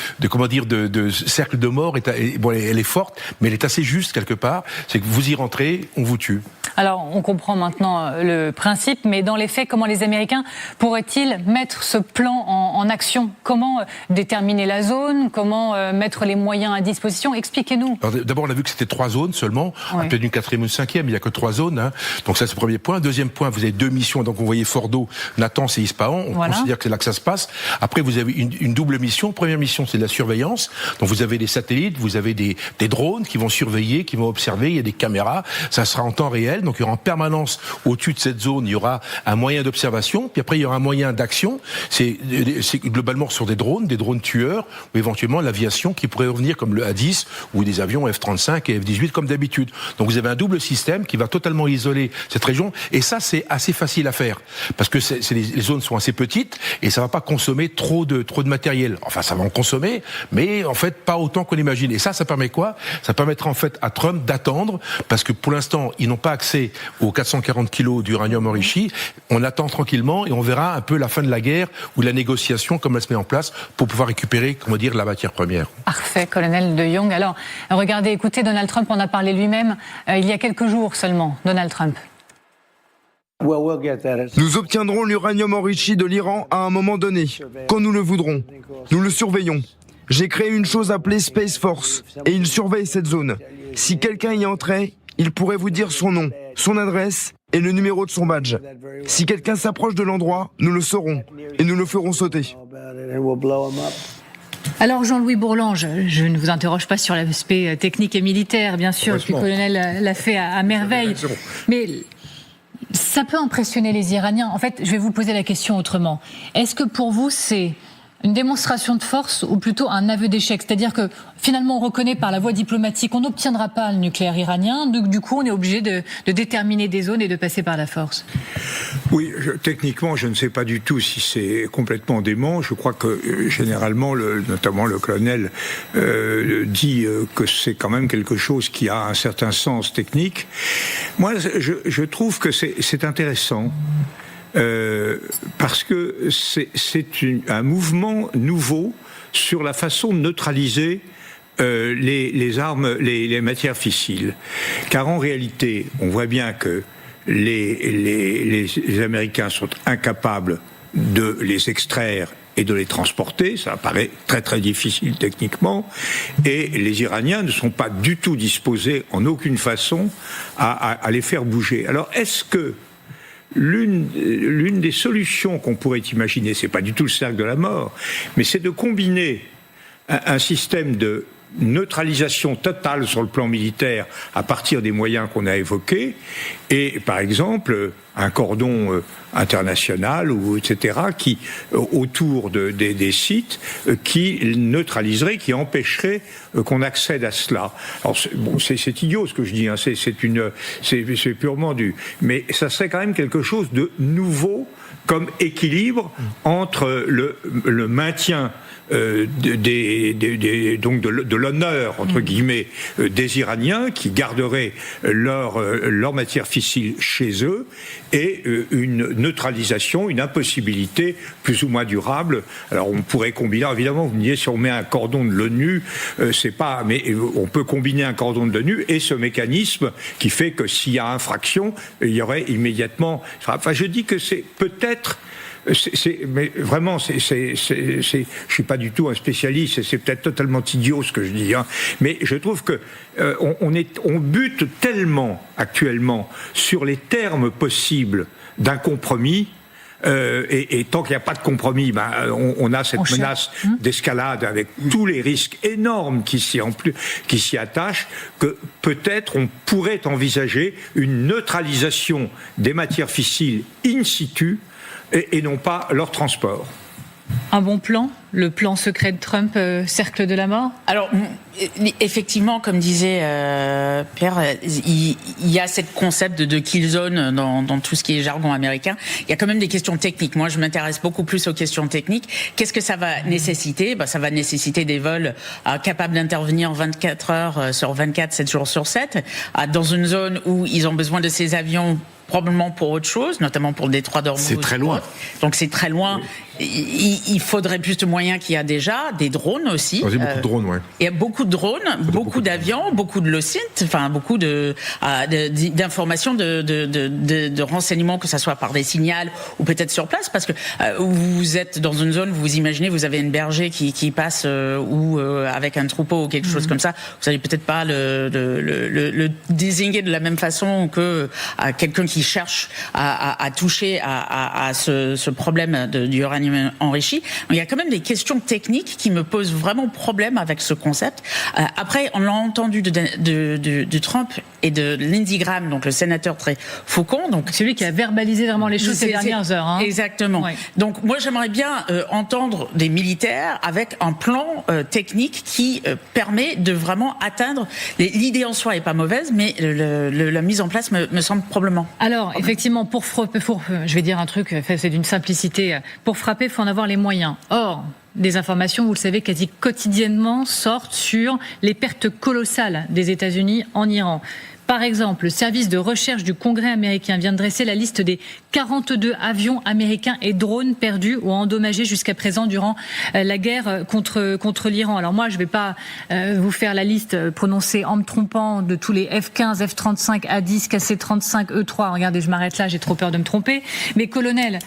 cercle de mort elle est forte, mais elle est assez juste quelque part. C'est que vous y rentrez, on vous tue. Alors, on comprend maintenant le principe, mais dans les faits, comment les Américains pourraient-ils mettre ce plan en action? Comment déterminer la zone? Comment mettre les moyens à disposition? Expliquez-nous. Alors, d'abord, on a vu que c'était 3 zones seulement. Oui. Peut-être une 4e ou une 5e, il n'y a que 3 zones. Hein. Donc ça, c'est le premier point. Deuxième point, vous avez 2 missions. Donc, vous voyez Fordo, Natanz et Ispahan. On considère que c'est là que ça se passe. Après, vous avez une double mission. Première mission, c'est de la surveillance. Donc, vous avez des satellites, vous avez des drones qui vont surveiller, qui vont observer. Il y a des caméras. Ça sera en temps réel. Donc, il y aura en permanence au-dessus de cette zone, il y aura un moyen d'observation. Puis après, il y aura un moyen d'action. C'est globalement sur des drones tueurs, ou éventuellement l'aviation qui pourrait revenir comme le A-10 ou des avions F-35 et F-18 comme d'habitude. Donc, vous avez un double système qui va totalement isoler cette région. Et ça, c'est assez facile à faire. Parce que les zones sont assez petites et ça va pas consommer trop de matériel. Enfin, ça va en consommer, mais en fait, pas autant qu'on imagine. Et ça permet quoi? Ça permettra en fait à Trump d'attendre, parce que pour l'instant, ils n'ont pas accès aux 440 kilos d'uranium enrichi. On attend tranquillement et on verra un peu la fin de la guerre ou la négociation, comme elle se met en place, pour pouvoir récupérer, la matière première. Parfait, colonel de Jong. Alors, regardez, écoutez, Donald Trump en a parlé lui-même il y a quelques jours seulement, Donald Trump. Nous obtiendrons l'uranium enrichi de l'Iran à un moment donné, quand nous le voudrons. Nous le surveillons. J'ai créé une chose appelée Space Force, et il surveille cette zone. Si quelqu'un y entrait, il pourrait vous dire son nom, son adresse et le numéro de son badge. Si quelqu'un s'approche de l'endroit, nous le saurons, et nous le ferons sauter. Alors Jean-Louis Bourlange, je ne vous interroge pas sur l'aspect technique et militaire, bien sûr, le colonel l'a fait à merveille, mais ça peut impressionner les Iraniens. En fait, je vais vous poser la question autrement. Est-ce que pour vous, c'est une démonstration de force ou plutôt un aveu d'échec? C'est-à-dire que finalement, on reconnaît par la voie diplomatique qu'on n'obtiendra pas le nucléaire iranien, donc du coup, on est obligé de déterminer des zones et de passer par la force. Oui, techniquement, je ne sais pas du tout si c'est complètement dément. Je crois que généralement, notamment le colonel dit que c'est quand même quelque chose qui a un certain sens technique. Moi, je trouve que c'est intéressant. Parce que c'est un mouvement nouveau sur la façon de neutraliser les armes, les matières fissiles. Car en réalité, on voit bien que les Américains sont incapables de les extraire et de les transporter, ça paraît très très difficile techniquement, et les Iraniens ne sont pas du tout disposés en aucune façon à les faire bouger. Alors est-ce que l'une des solutions qu'on pourrait imaginer, c'est pas du tout le cercle de la mort, mais c'est de combiner un système de neutralisation totale sur le plan militaire à partir des moyens qu'on a évoqués, et par exemple un cordon international ou etc. qui autour des sites qui neutraliserait, qui empêcherait qu'on accède à cela. Alors c'est idiot ce que je dis, hein, c'est purement mais ça serait quand même quelque chose de nouveau comme équilibre entre le maintien donc de l'honneur entre guillemets des Iraniens qui garderaient leur matière fissile chez eux et une neutralisation, une impossibilité plus ou moins durable. Alors on pourrait combiner, évidemment vous me disiez si on met un cordon de l'ONU, c'est pas, mais on peut combiner un cordon de l'ONU et ce mécanisme qui fait que s'il y a infraction, il y aurait immédiatement. Enfin je dis que c'est peut-être. Mais vraiment, je suis pas du tout un spécialiste, c'est peut-être totalement idiot ce que je dis, hein, mais je trouve que on bute tellement actuellement sur les termes possibles d'un compromis. Et tant qu'il n'y a pas de compromis, on a cette menace d'escalade avec tous les risques énormes qui s'y attachent, que peut-être on pourrait envisager une neutralisation des matières fissiles in situ et non pas leur transport. Un bon plan, le plan secret de Trump, cercle de la mort? Alors, effectivement, comme disait Pierre, il y a ce concept de kill zone dans tout ce qui est jargon américain. Il y a quand même des questions techniques. Moi, je m'intéresse beaucoup plus aux questions techniques. Qu'est-ce que ça va nécessiter? Ça va nécessiter des vols capables d'intervenir 24 heures sur 24, 7 jours sur 7, dans une zone où ils ont besoin de ces avions probablement pour autre chose, notamment pour le détroit d'Ormuz. C'est très loin. Donc c'est très loin. Il faudrait plus de moyens qu'il y a déjà, des drones aussi. Beaucoup de drones, ouais. Il y a beaucoup de drones, beaucoup d'avions, beaucoup de LOCIT, enfin beaucoup d'informations, de renseignements, que ça soit par des signals ou peut-être sur place, parce que vous êtes dans une zone, vous imaginez, vous avez une berger qui passe ou avec un troupeau ou quelque chose comme ça, vous allez peut-être pas le désigner de la même façon que quelqu'un qui cherche à toucher à ce problème du uranium enrichi. Il y a quand même des questions techniques qui me posent vraiment problème avec ce concept. Après, on l'a entendu de Trump et de Lindsey Graham, donc le sénateur très faucon. Donc celui qui a verbalisé vraiment les choses ces dernières heures. Hein. Exactement. Ouais. Donc moi, j'aimerais bien entendre des militaires avec un plan technique qui permet de vraiment atteindre. L'idée en soi est pas mauvaise, mais la mise en place me semble probablement. Alors, effectivement, je vais dire un truc, c'est d'une simplicité. Pour frapper, il faut en avoir les moyens. Or, des informations, vous le savez, quasi quotidiennement sortent sur les pertes colossales des États-Unis en Iran. Par exemple, le service de recherche du Congrès américain vient de dresser la liste des 42 avions américains et drones perdus ou endommagés jusqu'à présent durant la guerre contre l'Iran. Alors moi, je ne vais pas vous faire la liste prononcée en me trompant de tous les F-15, F-35, A-10, KC-35, E-3. Regardez, je m'arrête là, j'ai trop peur de me tromper. Mais colonel,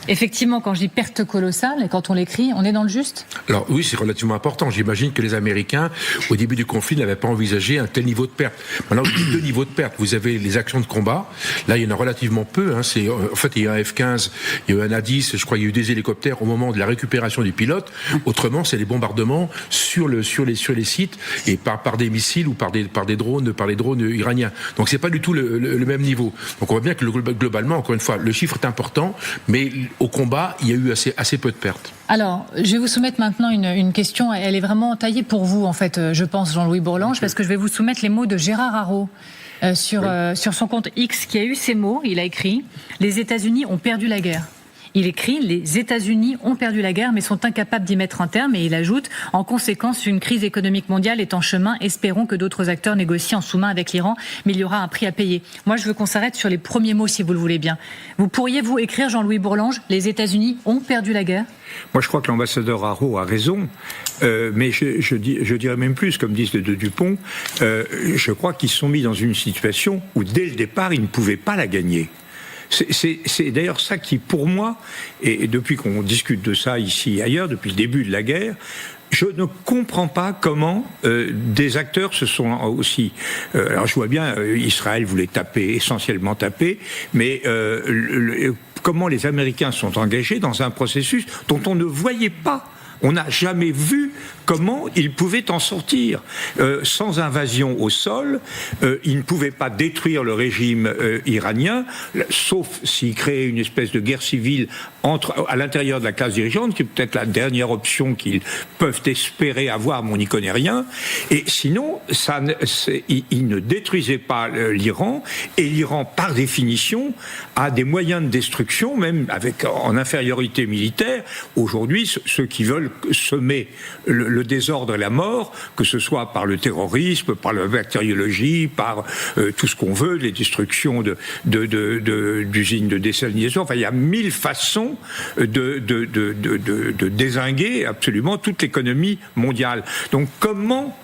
effectivement, quand je dis perte colossale, et quand on l'écrit, on est dans le juste ? Alors oui, c'est relativement important. J'imagine que les Américains, au début du conflit, n'avaient pas envisagé un tel niveau de perte. Maintenant, il y a deux niveaux de perte. Vous avez les actions de combat. Là, il y en a relativement peu. En fait, il y a un F-15, il y a eu un A-10, je crois, il y a eu des hélicoptères au moment de la récupération du pilote. Autrement, c'est les bombardements sur les sites et par des missiles ou par les drones iraniens. Donc c'est pas du tout le même niveau. Donc on voit bien que globalement, encore une fois, le chiffre est important, mais au combat, il y a eu assez peu de pertes. Alors, je vais vous soumettre maintenant une question. Elle est vraiment taillée pour vous, en fait, je pense, Jean-Louis Bourlanges, parce que je vais vous soumettre les mots de Gérard Haraud sur son compte X, qui a eu ces mots. Il a écrit « Les États-Unis ont perdu la guerre ». Il écrit « Les États-Unis ont perdu la guerre, mais sont incapables d'y mettre un terme ». Et il ajoute « En conséquence, une crise économique mondiale est en chemin. Espérons que d'autres acteurs négocient en sous-main avec l'Iran, mais il y aura un prix à payer ». Moi, je veux qu'on s'arrête sur les premiers mots, si vous le voulez bien. Vous pourriez, vous, écrire, Jean-Louis Bourlanges, « Les États-Unis ont perdu la guerre ». Moi, je crois que l'ambassadeur Haraud a raison, mais je dirais même plus, comme disent les deux Dupont, je crois qu'ils se sont mis dans une situation où, dès le départ, ils ne pouvaient pas la gagner. C'est d'ailleurs ça qui, pour moi, et depuis qu'on discute de ça ici et ailleurs, depuis le début de la guerre, je ne comprends pas comment des acteurs se sont aussi... alors je vois bien, Israël voulait essentiellement taper, mais comment les Américains sont engagés dans un processus dont on ne voyait pas. On n'a jamais vu comment ils pouvaient en sortir. Sans invasion au sol, ils ne pouvaient pas détruire le régime iranien, sauf s'ils créaient une espèce de guerre civile à l'intérieur de la classe dirigeante, qui est peut-être la dernière option qu'ils peuvent espérer avoir, mais on n'y connaît rien. Et sinon, ils ne détruisaient pas l'Iran, et l'Iran, par définition, a des moyens de destruction, même en infériorité militaire. Aujourd'hui, ceux qui veulent semer le désordre et la mort, que ce soit par le terrorisme, par la bactériologie, par tout ce qu'on veut, les destructions d'usines de désalinisation. Enfin, il y a 1000 façons de dézinguer absolument toute l'économie mondiale. Donc, comment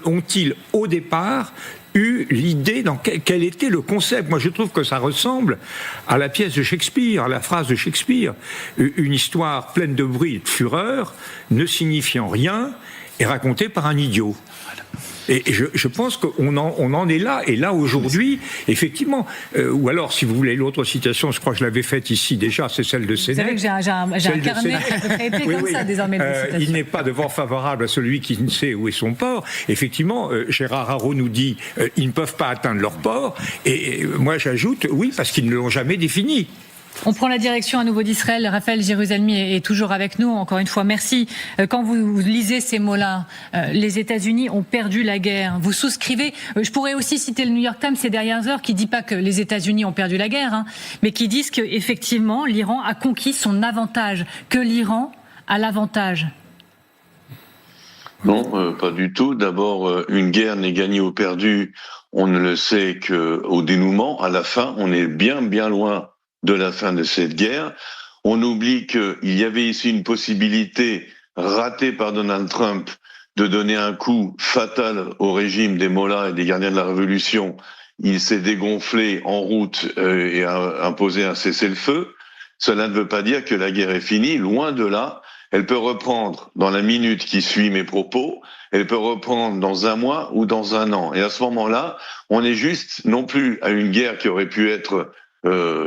ont-ils, au départ, eu l'idée quel était le concept? Moi, je trouve que ça ressemble à la pièce de Shakespeare, à la phrase de Shakespeare. Une histoire pleine de bruit et de fureur, ne signifiant rien, et racontée par un idiot. Et je pense qu'on en est là. Et là, aujourd'hui, effectivement, ou alors, si vous voulez l'autre citation, je crois que je l'avais faite ici déjà, c'est celle de Sénèque. Vous savez que j'ai un carnet à peu près épais comme ça, désormais. Il n'est pas de vent favorable à celui qui ne sait où est son port. Effectivement, Gérard Haraud nous dit ils ne peuvent pas atteindre leur port. Et moi, j'ajoute, oui, parce qu'ils ne l'ont jamais défini. On prend la direction à nouveau d'Israël. Raphaël Jérusalemi est toujours avec nous. Encore une fois, merci. Quand vous lisez ces mots-là, les États-Unis ont perdu la guerre. Vous souscrivez. Je pourrais aussi citer le New York Times ces dernières heures, qui dit pas que les États-Unis ont perdu la guerre, mais qui disent que effectivement l'Iran a conquis son avantage, que l'Iran a l'avantage. Non, pas du tout. D'abord, une guerre n'est gagnée ou perdue. On ne le sait qu'au dénouement. À la fin, on est bien, bien loin de la fin de cette guerre. On oublie qu'il y avait ici une possibilité ratée par Donald Trump de donner un coup fatal au régime des Mollahs et des gardiens de la Révolution. Il s'est dégonflé en route et a imposé un cessez-le-feu. Cela ne veut pas dire que la guerre est finie, loin de là. Elle peut reprendre dans la minute qui suit mes propos, elle peut reprendre dans un mois ou dans un an. Et à ce moment-là, on est juste non plus à une guerre qui aurait pu être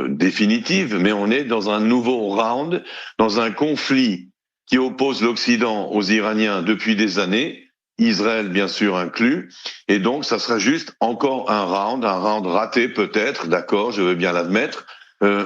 définitive, mais on est dans un nouveau round, dans un conflit qui oppose l'Occident aux Iraniens depuis des années, Israël bien sûr inclus, et donc ça sera juste encore un round raté peut-être, d'accord, je veux bien l'admettre,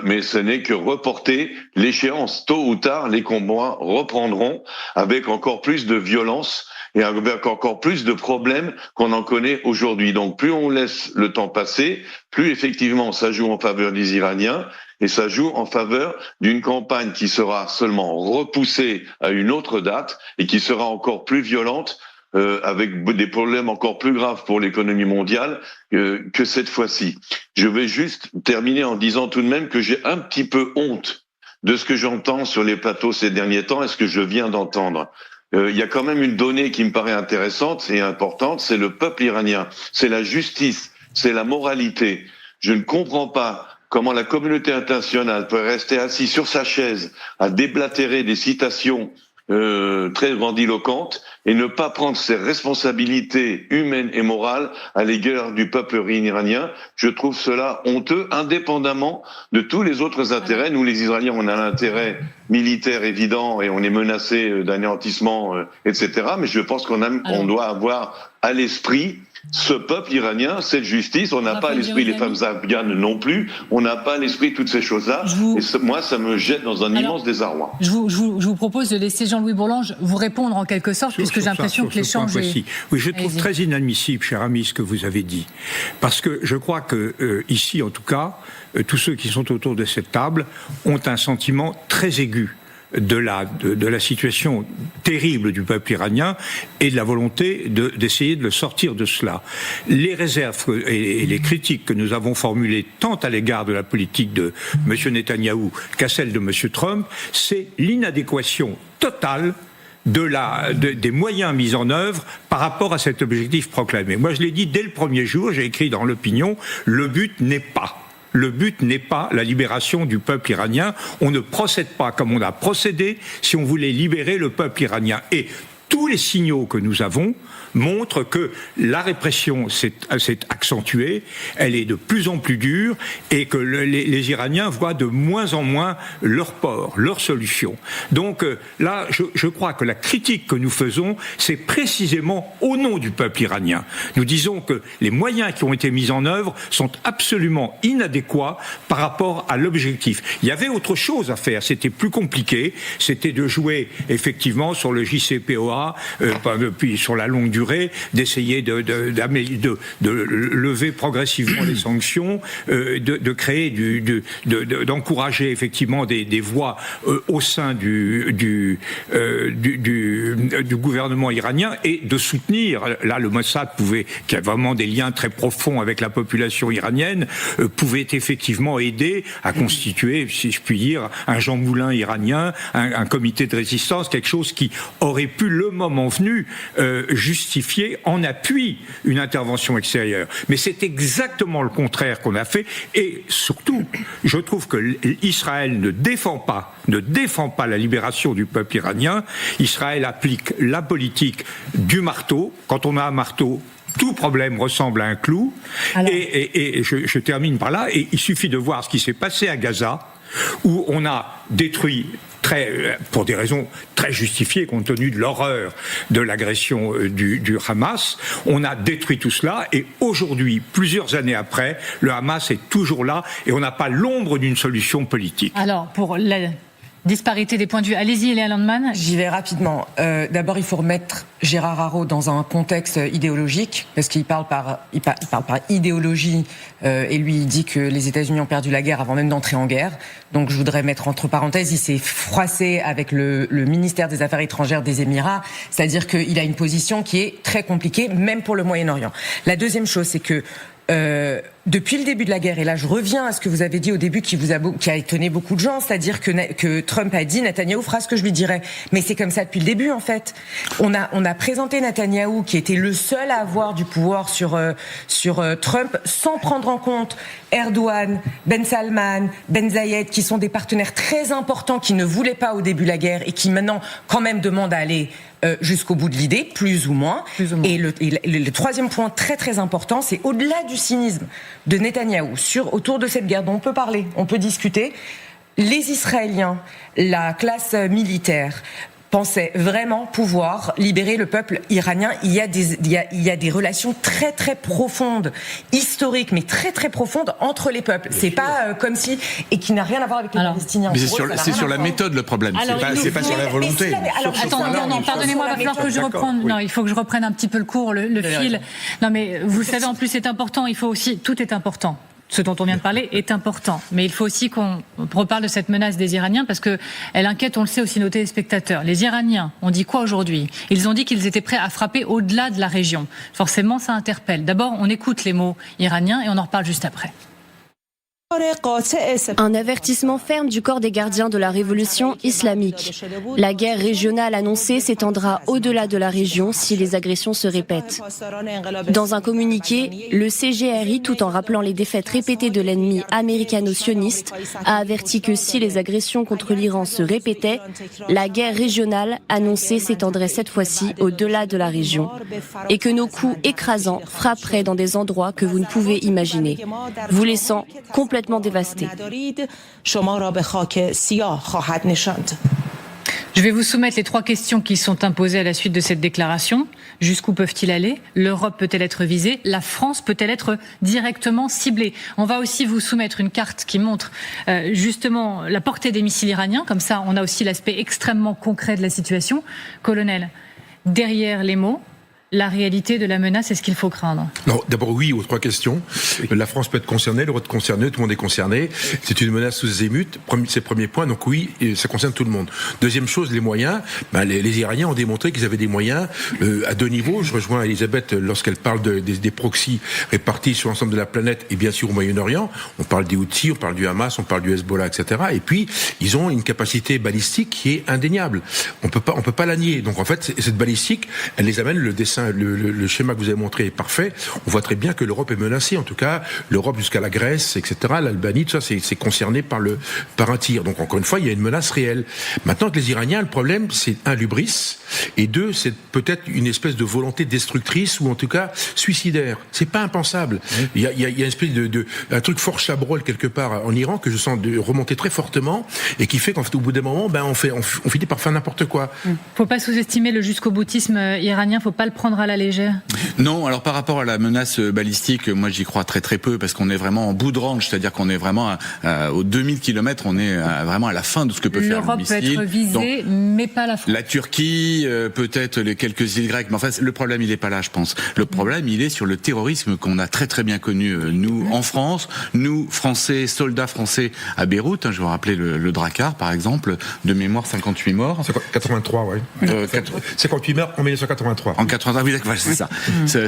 mais ce n'est que reporter l'échéance. Tôt ou tard, les combats reprendront avec encore plus de violence et avec encore plus de problèmes qu'on en connaît aujourd'hui. Donc plus on laisse le temps passer, plus effectivement ça joue en faveur des Iraniens et ça joue en faveur d'une campagne qui sera seulement repoussée à une autre date et qui sera encore plus violente avec des problèmes encore plus graves pour l'économie mondiale que cette fois-ci. Je vais juste terminer en disant tout de même que j'ai un petit peu honte de ce que j'entends sur les plateaux ces derniers temps et ce que je viens d'entendre. Il y a quand même une donnée qui me paraît intéressante et importante, c'est le peuple iranien, c'est la justice, c'est la moralité. Je ne comprends pas comment la communauté internationale peut rester assise sur sa chaise à déblatérer des citations très grandiloquentes et ne pas prendre ses responsabilités humaines et morales à l'égard du peuple iranien. Je trouve cela honteux, indépendamment de tous les autres intérêts. Nous, les Israéliens, on a l'intérêt militaire évident et on est menacé d'anéantissement, etc. Mais je pense qu'on doit avoir à l'esprit ce peuple iranien, cette justice. On n'a pas à l'esprit les femmes afghanes non plus. On n'a pas à l'esprit toutes ces choses-là. Et moi, ça me jette dans un immense désarroi. Je vous propose de laisser Jean-Louis Bourlange vous répondre en quelque sorte, puisque j'ai l'impression que l'échange est... Oui, je trouve très inadmissible, cher ami, ce que vous avez dit. Parce que je crois que, ici, en tout cas, tous ceux qui sont autour de cette table ont un sentiment très aigu de la situation terrible du peuple iranien et de la volonté d'essayer de le sortir de cela. Les réserves et les critiques que nous avons formulées tant à l'égard de la politique de M. Netanyahou qu'à celle de M. Trump, c'est l'inadéquation totale des moyens mis en œuvre par rapport à cet objectif proclamé. Moi, je l'ai dit dès le premier jour, j'ai écrit dans l'opinion, le but n'est pas la libération du peuple iranien. On ne procède pas comme on a procédé si on voulait libérer le peuple iranien. Et tous les signaux que nous avons montrent que la répression s'est accentuée, elle est de plus en plus dure et que les Iraniens voient de moins en moins leur port, leur solution. Donc là, je crois que la critique que nous faisons, c'est précisément au nom du peuple iranien. Nous disons que les moyens qui ont été mis en œuvre sont absolument inadéquats par rapport à l'objectif. Il y avait autre chose à faire, c'était plus compliqué, c'était de jouer effectivement sur le JCPOA, puis sur la longue durée, d'essayer de lever progressivement les sanctions, de créer d'encourager effectivement des voix au sein du gouvernement iranien et de soutenir. Là, le Mossad qui a vraiment des liens très profonds avec la population iranienne, pouvait effectivement aider à constituer, si je puis dire, un Jean Moulin iranien, un comité de résistance, quelque chose qui aurait pu, le moment venu, justifier en appui une intervention extérieure. Mais c'est exactement le contraire qu'on a fait. Et surtout, je trouve que Israël ne défend pas la libération du peuple iranien. Israël applique la politique du marteau. Quand on a un marteau, tout problème ressemble à un clou. Et je termine par là. Et il suffit de voir ce qui s'est passé à Gaza, où on a détruit, pour des raisons très justifiées compte tenu de l'horreur de l'agression du Hamas, on a détruit tout cela et aujourd'hui, plusieurs années après, le Hamas est toujours là et on n'a pas l'ombre d'une solution politique. Alors, pour la disparité des points de vue, allez-y Léa Landman. J'y vais rapidement. D'abord, il faut remettre Gérard Haro dans un contexte idéologique, parce qu'il parle par idéologie, et lui il dit que les États-Unis ont perdu la guerre avant même d'entrer en guerre. Donc je voudrais mettre entre parenthèses, il s'est froissé avec le ministère des Affaires étrangères des Émirats, c'est-à-dire qu'il a une position qui est très compliquée, même pour le Moyen-Orient. La deuxième chose, c'est que depuis le début de la guerre, et là je reviens à ce que vous avez dit au début qui a étonné beaucoup de gens, c'est-à-dire que Trump a dit Netanyahou fera ce que je lui dirai. Mais c'est comme ça depuis le début en fait. On a présenté Netanyahou qui était le seul à avoir du pouvoir sur Trump sans prendre en compte Erdogan, Ben Salman, Ben Zayed qui sont des partenaires très importants qui ne voulaient pas au début de la guerre et qui maintenant quand même demandent à aller jusqu'au bout de l'idée, plus ou moins. Et le troisième point très très important, c'est au-delà du cynisme de Netanyahou autour de cette guerre dont on peut parler, on peut discuter. Les Israéliens, la classe militaire, pensaient vraiment pouvoir libérer le peuple iranien. Il y a des relations très très profondes, historiques, mais très très profondes entre les peuples. C'est pas comme si, et qui n'a rien à voir avec les Palestiniens. Mais c'est sur la méthode le problème. C'est pas sur la volonté. Attends, pardonnez-moi, il va falloir que je reprenne. Non, il faut que je reprenne un petit peu le cours, le fil. Non, mais vous savez, en plus, c'est important. Il faut aussi, tout est important. ce dont on vient de parler est important. Mais il faut aussi qu'on reparle de cette menace des Iraniens parce que elle inquiète, on le sait, aussi nos téléspectateurs. Les Iraniens ont dit quoi aujourd'hui ? Ils ont dit qu'ils étaient prêts à frapper au-delà de la région. Forcément, ça interpelle. D'abord, on écoute les mots iraniens et on en reparle juste après. Un avertissement ferme du corps des gardiens de la révolution islamique. La guerre régionale annoncée s'étendra au-delà de la région si les agressions se répètent. Dans un communiqué, le CGRI, tout en rappelant les défaites répétées de l'ennemi américano-sioniste, a averti que si les agressions contre l'Iran se répétaient, la guerre régionale annoncée s'étendrait cette fois-ci au-delà de la région et que nos coups écrasants frapperaient dans des endroits que vous ne pouvez imaginer, vous laissant complètement dévasté. Je vais vous soumettre les 3 questions qui sont imposées à la suite de cette déclaration. Jusqu'où peuvent-ils aller ? L'Europe peut-elle être visée ? La France peut-elle être directement ciblée ? On va aussi vous soumettre une carte qui montre justement la portée des missiles iraniens. Comme ça, on a aussi l'aspect extrêmement concret de la situation. Colonel, derrière les mots, la réalité de la menace, est-ce qu'il faut craindre ? Non, d'abord oui aux 3 questions. La France peut être concernée, l'Europe est concernée, tout le monde est concerné. C'est une menace sous émute, c'est le premier point, donc oui, ça concerne tout le monde. Deuxième chose, les moyens. Les Iraniens ont démontré qu'ils avaient des moyens à 2 niveaux. Je rejoins Elisabeth lorsqu'elle parle des proxys répartis sur l'ensemble de la planète et bien sûr au Moyen-Orient. On parle des Houthis, on parle du Hamas, on parle du Hezbollah, etc. Et puis, ils ont une capacité balistique qui est indéniable. On peut pas la nier. Donc en fait, cette balistique, elle les amène, le schéma que vous avez montré est parfait. On voit très bien que l'Europe est menacée. En tout cas, l'Europe jusqu'à la Grèce, etc., l'Albanie, tout ça, c'est concerné par un tir. Donc encore une fois, il y a une menace réelle. Maintenant, avec les Iraniens, le problème, c'est 1, l'hubris, et 2, c'est peut-être une espèce de volonté destructrice ou en tout cas suicidaire. C'est pas impensable. Il y a une espèce un truc fort chabrol quelque part en Iran que je sens remonter très fortement et qui fait qu'en fait, au bout d'un moment, on finit par faire n'importe quoi. Faut pas sous-estimer le jusqu'au-boutisme iranien. Faut pas le prendre à la légère. Non, alors par rapport à la menace balistique, moi j'y crois très très peu parce qu'on est vraiment en bout de range, c'est-à-dire qu'on est vraiment aux 2000 km, on est vraiment à la fin de ce que peut faire le missile. L'Europe peut être visée, mais pas la France. La Turquie, peut-être les quelques îles grecques, mais enfin le problème il est pas là, je pense. Le problème il est sur le terrorisme qu'on a très très bien connu nous en France, nous Français, soldats français à Beyrouth. Je vous rappeler le Drakkar par exemple, de mémoire 58 morts. 83, ouais. 58 morts en 1983. En 83, oui, d'accord. C'est ça.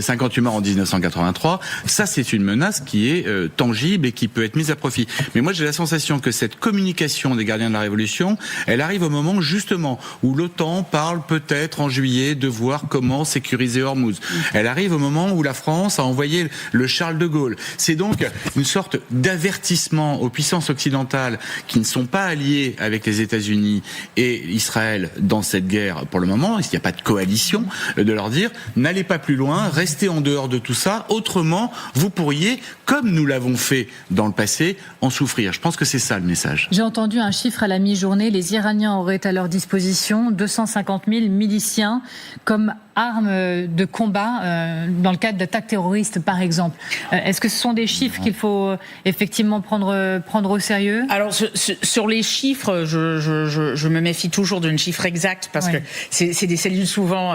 58 morts en 1983. Ça, c'est une menace qui est tangible et qui peut être mise à profit. Mais moi, j'ai la sensation que cette communication des gardiens de la Révolution, elle arrive au moment justement où l'OTAN parle peut-être en juillet de voir comment sécuriser Hormuz. Elle arrive au moment où la France a envoyé le Charles de Gaulle. C'est donc une sorte d'avertissement aux puissances occidentales qui ne sont pas alliées avec les États-Unis et Israël dans cette guerre pour le moment. Il n'y a pas de coalition, de leur dire n'allez pas plus loin, restez en dehors de tout ça, autrement vous pourriez, comme nous l'avons fait dans le passé, en souffrir. Je pense que c'est ça le message. J'ai entendu un chiffre à la mi-journée, les Iraniens auraient à leur disposition 250 000 miliciens comme armes de combat dans le cadre d'attaques terroristes par exemple. Est-ce que ce sont des chiffres qu'il faut effectivement prendre au sérieux ? Alors sur les chiffres, je me méfie toujours d'un chiffre exact parce que c'est des cellules souvent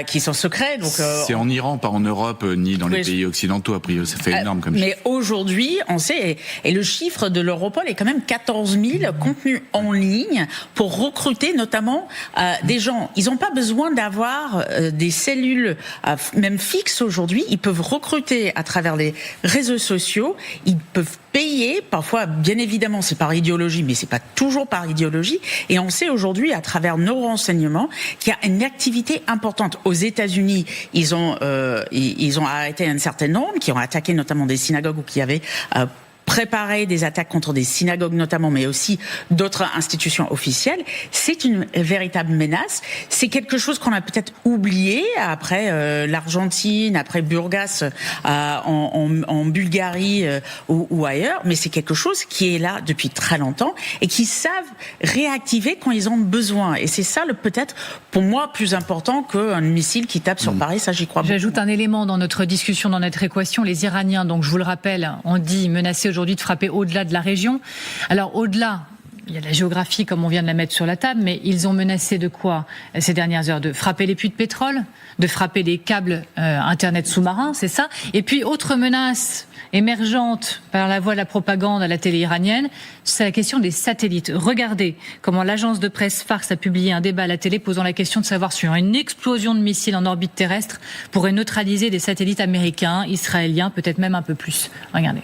qui sont secrets. Donc c'est en Iran, pas en Europe ni dans les pays occidentaux a priori. Ça fait énorme comme chiffre. Mais aujourd'hui, on sait, et le chiffre de l'Europol est quand même 14 000 contenus en ligne pour recruter notamment des gens. Ils n'ont pas besoin d'avoir des cellules même fixes aujourd'hui. Ils peuvent recruter à travers les réseaux sociaux. Ils peuvent payer, parfois, bien évidemment, c'est par idéologie, mais c'est pas toujours par idéologie. Et on sait aujourd'hui, à travers nos renseignements, qu'il y a une activité importante. Aux États-Unis, ils ont arrêté un certain nombre, qui ont attaqué notamment des synagogues ou qui avaient préparer des attaques contre des synagogues notamment, mais aussi d'autres institutions officielles. C'est une véritable menace. C'est quelque chose qu'on a peut-être oublié après l'Argentine, après Burgas en Bulgarie ou ailleurs, mais c'est quelque chose qui est là depuis très longtemps et qui savent réactiver quand ils ont besoin. Et c'est ça peut-être pour moi plus important qu'un missile qui tape sur Paris, ça j'y crois beaucoup. J'ajoute un élément dans notre discussion, dans notre équation. Les Iraniens, donc je vous le rappelle, ont dit menacer aujourd'hui de frapper au-delà de la région. Alors au-delà, il y a la géographie comme on vient de la mettre sur la table, mais ils ont menacé de quoi ces dernières heures? De frapper les puits de pétrole, de frapper les câbles Internet sous-marins, c'est ça? Et puis, autre menace émergente par la voie de la propagande à la télé iranienne, c'est la question des satellites. Regardez comment l'agence de presse Fars a publié un débat à la télé posant la question de savoir si une explosion de missiles en orbite terrestre pourrait neutraliser des satellites américains, israéliens, peut-être même un peu plus. Regardez.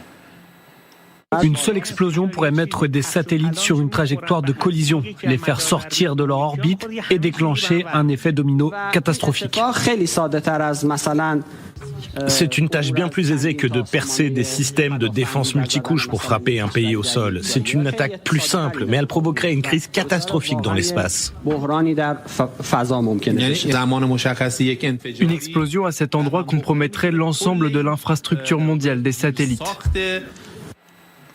Une seule explosion pourrait mettre des satellites sur une trajectoire de collision, les faire sortir de leur orbite et déclencher un effet domino catastrophique. C'est une tâche bien plus aisée que de percer des systèmes de défense multicouches pour frapper un pays au sol. C'est une attaque plus simple, mais elle provoquerait une crise catastrophique dans l'espace. Une explosion à cet endroit compromettrait l'ensemble de l'infrastructure mondiale des satellites.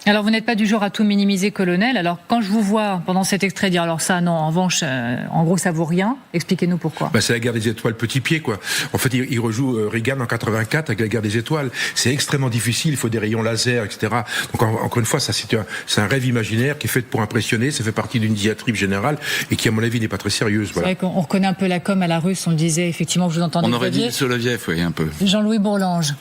Alors, vous n'êtes pas du genre à tout minimiser, colonel. Alors, quand je vous vois pendant cet extrait dire, alors ça, non, en revanche, en gros, ça vaut rien. Expliquez-nous pourquoi. C'est la guerre des étoiles petit pied, quoi. En fait, il rejoue Reagan en 84 avec la guerre des étoiles. C'est extrêmement difficile. Il faut des rayons laser, etc. Donc, encore une fois, ça, c'est un rêve imaginaire qui est fait pour impressionner. Ça fait partie d'une diatribe générale et qui, à mon avis, n'est pas très sérieuse. Voilà. C'est vrai qu'on reconnaît un peu la com à la russe. On le disait, effectivement, que je vous entendais. On aurait dit Soloviev, oui, un peu. Jean-Louis Bourlange.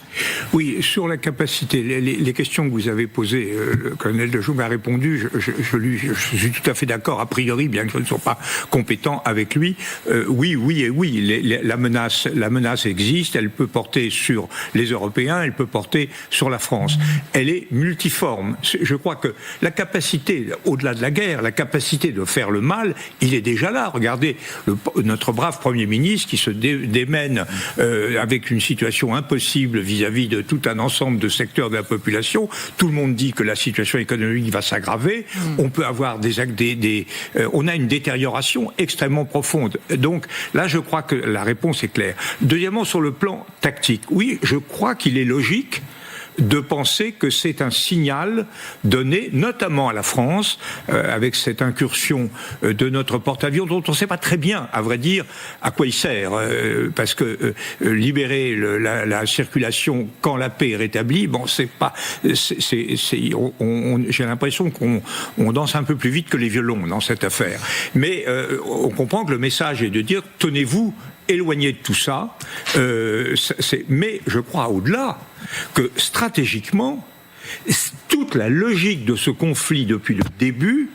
Oui, sur la capacité, les questions que vous avez posées, le colonel Dejoux m'a répondu, je suis tout à fait d'accord, a priori, bien que je ne sois pas compétent avec lui. Oui, la menace existe, elle peut porter sur les Européens, elle peut porter sur la France. Elle est multiforme. Je crois que la capacité, au-delà de la guerre, la capacité de faire le mal, il est déjà là. Regardez notre brave Premier ministre qui se démène avec une situation impossible vis-à-vis de tout un ensemble de secteurs de la population. Tout le monde dit que la situation économique va s'aggraver. On peut avoir on a une détérioration extrêmement profonde. Donc là, je crois que la réponse est claire. Deuxièmement, sur le plan tactique, oui, je crois qu'il est logique de penser que c'est un signal donné, notamment à la France, avec cette incursion de notre porte-avions, dont on ne sait pas très bien, à vrai dire, à quoi il sert, parce que libérer la circulation quand la paix est rétablie, bon, c'est pas, j'ai l'impression qu'on danse un peu plus vite que les violons dans cette affaire. Mais on comprend que le message est de dire, tenez-vous éloigné de tout ça, mais je crois au-delà que stratégiquement, toute la logique de ce conflit depuis le début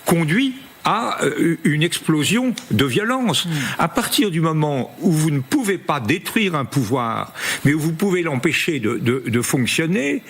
conduit à une explosion de violence. À partir du moment où vous ne pouvez pas détruire un pouvoir, mais où vous pouvez l'empêcher de fonctionner,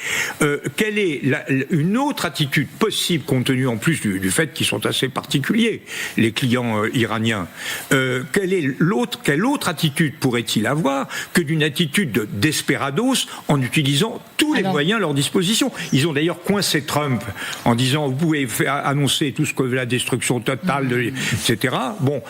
quelle est une autre attitude possible, compte tenu en plus du fait qu'ils sont assez particuliers, les clients iraniens, quelle autre attitude pourrait-il avoir que d'une attitude de desperados en utilisant tous les moyens à leur disposition? Ils ont d'ailleurs coincé Trump en disant, vous pouvez annoncer tout ce que la destruction totale, etc. Bon,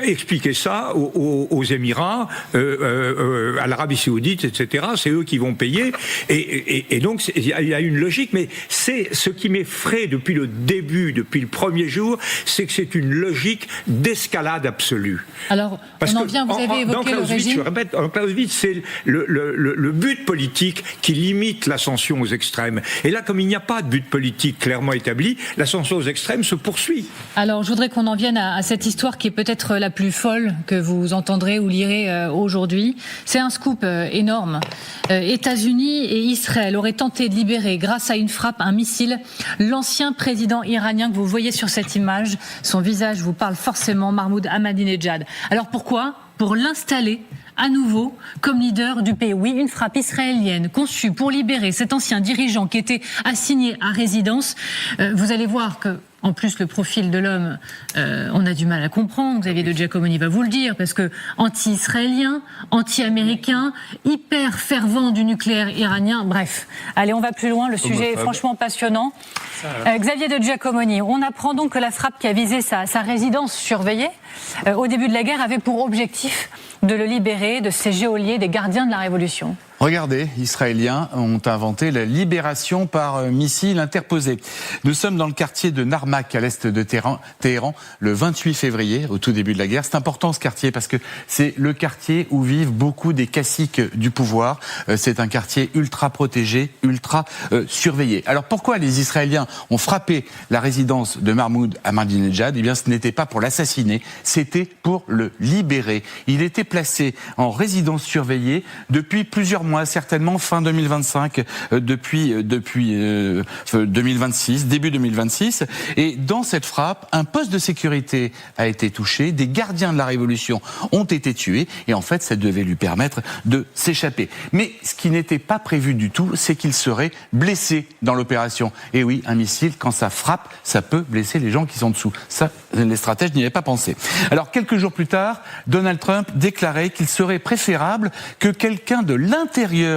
expliquez ça aux Émirats, à l'Arabie Saoudite, etc. C'est eux qui vont payer. Et donc, il y a une logique, mais c'est ce qui m'effraie depuis le début, depuis le premier jour, c'est que c'est une logique d'escalade absolue. Alors, on en vient, vous avez évoqué le régime. Je répète, en Clausewitz, c'est le but politique qui limite l'ascension aux extrêmes. Et là, comme il n'y a pas de but politique clairement établi, l'ascension aux extrêmes se poursuit. Alors, je voudrais qu'on en vienne à cette histoire qui est peut-être la plus folle que vous entendrez ou lirez aujourd'hui. C'est un scoop énorme. États-Unis et Israël auraient tenté de libérer, grâce à une frappe, un missile, l'ancien président iranien que vous voyez sur cette image. Son visage vous parle forcément, Mahmoud Ahmadinejad. Alors pourquoi ? Pour l'installer à nouveau comme leader du pays. Oui, une frappe israélienne conçue pour libérer cet ancien dirigeant qui était assigné à résidence. Vous allez voir que, en plus, le profil de l'homme, on a du mal à comprendre. Xavier de Giacomoni va vous le dire, parce que anti-israélien, anti-américain, hyper fervent du nucléaire iranien. Bref, allez, on va plus loin. Le sujet est franchement passionnant. Xavier de Giacomoni, on apprend donc que la frappe qui a visé sa résidence surveillée au début de la guerre avait pour objectif de le libérer de ces geôliers des gardiens de la Révolution. Regardez, Israéliens ont inventé la libération par missile interposé. Nous sommes dans le quartier de Narmak, à l'est de Téhéran, le 28 février, au tout début de la guerre. C'est important ce quartier parce que c'est le quartier où vivent beaucoup des caciques du pouvoir. C'est un quartier ultra protégé, ultra surveillé. Alors pourquoi les Israéliens ont frappé la résidence de Mahmoud Ahmadinejad ? Eh bien, ce n'était pas pour l'assassiner, c'était pour le libérer. Il était placé en résidence surveillée depuis plusieurs mois, certainement fin 2025, depuis 2026, début 2026. Et dans cette frappe, un poste de sécurité a été touché, des gardiens de la Révolution ont été tués, et en fait, ça devait lui permettre de s'échapper. Mais ce qui n'était pas prévu du tout, c'est qu'il serait blessé dans l'opération. Et oui, un missile, quand ça frappe, ça peut blesser les gens qui sont dessous. Ça, les stratèges n'y avaient pas pensé. Alors, quelques jours plus tard, Donald Trump déclarait qu'il serait préférable que quelqu'un de l'intérieur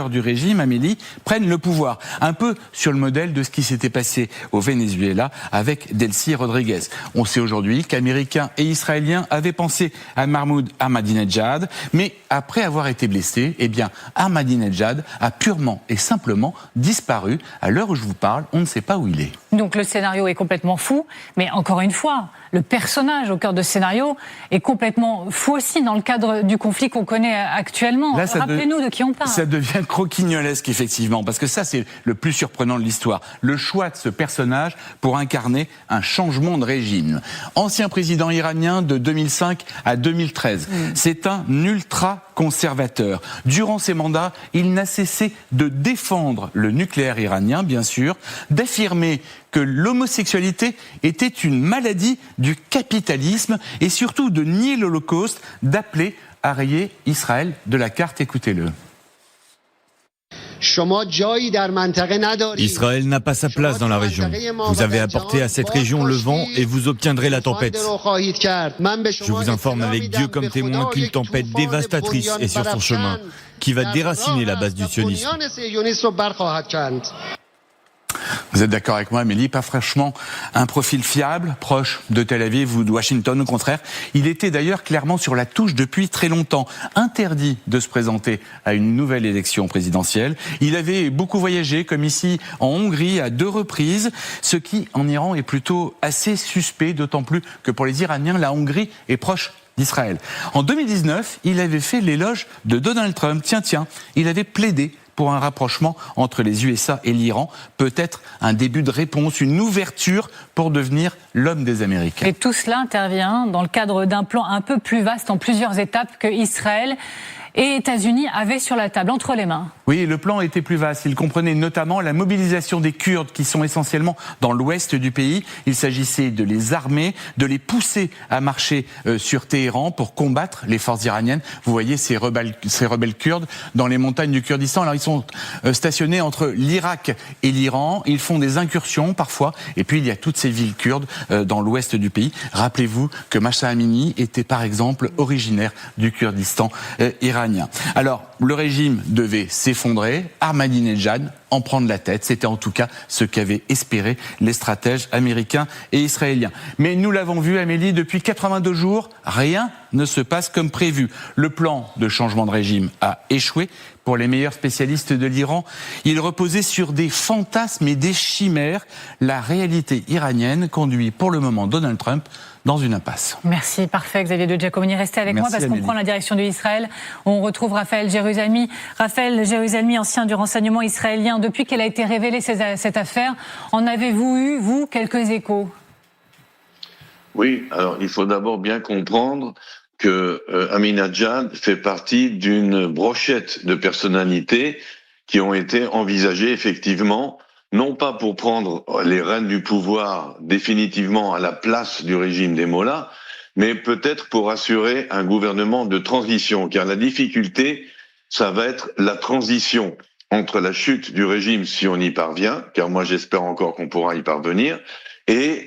du régime, Amélie, prenne le pouvoir. Un peu sur le modèle de ce qui s'était passé au Venezuela avec Delcy Rodriguez. On sait aujourd'hui qu'Américains et Israéliens avaient pensé à Mahmoud Ahmadinejad, mais après avoir été blessé, eh bien, Ahmadinejad a purement et simplement disparu. À l'heure où je vous parle, on ne sait pas où il est. Donc le scénario est complètement fou, mais encore une fois, le personnage au cœur de ce scénario est complètement fou aussi dans le cadre du conflit qu'on connaît actuellement. Là, rappelez-nous de qui on parle. Ça devient croquignolesque, effectivement, parce que ça, c'est le plus surprenant de l'histoire. Le choix de ce personnage pour incarner un changement de régime. Ancien président iranien de 2005 à 2013. C'est un ultra-conservateur. Durant ses mandats, il n'a cessé de défendre le nucléaire iranien, bien sûr, d'affirmer que l'homosexualité était une maladie du capitalisme et surtout de nier l'Holocauste, d'appeler à rayer Israël de la carte. Écoutez-le. Israël n'a pas sa place dans la région. Vous avez apporté à cette région le vent et vous obtiendrez la tempête. Je vous informe avec Dieu comme témoin qu'une tempête dévastatrice est sur son chemin, qui va déraciner la base du sionisme. Vous êtes d'accord avec moi, Amélie? Pas franchement un profil fiable, proche de Tel Aviv ou de Washington, au contraire. Il était d'ailleurs clairement sur la touche depuis très longtemps. Interdit de se présenter à une nouvelle élection présidentielle. Il avait beaucoup voyagé, comme ici en Hongrie, à 2 reprises, ce qui, en Iran, est plutôt assez suspect, d'autant plus que pour les Iraniens, la Hongrie est proche d'Israël. En 2019, il avait fait l'éloge de Donald Trump. Tiens, il avait plaidé pour un rapprochement entre les USA et l'Iran, peut-être un début de réponse, une ouverture pour devenir l'homme des Américains. Et tout cela intervient dans le cadre d'un plan un peu plus vaste, en plusieurs étapes, que Israël et États-Unis avaient sur la table, entre les mains. Oui, le plan était plus vaste. Il comprenait notamment la mobilisation des Kurdes qui sont essentiellement dans l'ouest du pays. Il s'agissait de les armer, de les pousser à marcher sur Téhéran pour combattre les forces iraniennes. Vous voyez ces rebelles kurdes dans les montagnes du Kurdistan. Alors ils sont stationnés entre l'Irak et l'Iran. Ils font des incursions parfois. Et puis il y a toutes ces villes kurdes dans l'ouest du pays. Rappelez-vous que Mahsa Amini était par exemple originaire du Kurdistan iranien. Alors, le régime devait s'effondrer, Ahmadinejad en prendre la tête. C'était en tout cas ce qu'avaient espéré les stratèges américains et israéliens. Mais nous l'avons vu, Amélie, depuis 82 jours, rien ne se passe comme prévu. Le plan de changement de régime a échoué. Pour les meilleurs spécialistes de l'Iran, il reposait sur des fantasmes et des chimères. La réalité iranienne conduit pour le moment Donald Trump dans une impasse. Merci, parfait, Xavier de Giacomini. Restez avec moi parce qu'on prend la direction de Israël. On retrouve Raphaël Jérusalemi. Raphaël Jérusalemi, ancien du renseignement israélien. Depuis qu'elle a été révélée, cette affaire, en avez-vous eu, vous, quelques échos? Oui, alors il faut d'abord bien comprendre que Ahmadinejad fait partie d'une brochette de personnalités qui ont été envisagées effectivement, non pas pour prendre les rênes du pouvoir définitivement à la place du régime des Mollahs, mais peut-être pour assurer un gouvernement de transition, car la difficulté, ça va être la transition entre la chute du régime, si on y parvient, car moi j'espère encore qu'on pourra y parvenir, et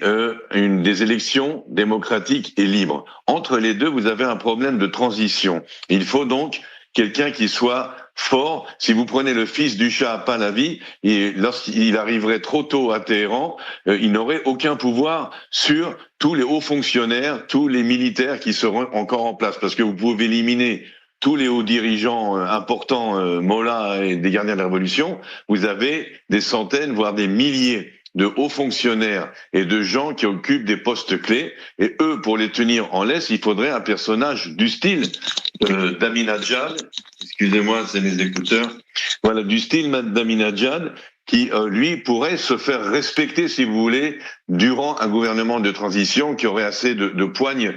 des élections démocratiques et libres. Entre les deux, vous avez un problème de transition. Il faut donc quelqu'un qui soit fort. Si vous prenez le fils du Shah Pahlavi, et lorsqu'il arriverait trop tôt à Téhéran, il n'aurait aucun pouvoir sur tous les hauts fonctionnaires, tous les militaires qui seront encore en place, parce que vous pouvez éliminer tous les hauts dirigeants importants, Mollah et des gardiens de la Révolution, vous avez des centaines, voire des milliers de hauts fonctionnaires et de gens qui occupent des postes clés. Et eux, pour les tenir en laisse, il faudrait un personnage du style d'Ahmadinejad. Excusez-moi, c'est mes écouteurs. Voilà, du style d'Ahmadinejad, qui, lui, pourrait se faire respecter, si vous voulez, durant un gouvernement de transition qui aurait assez de poigne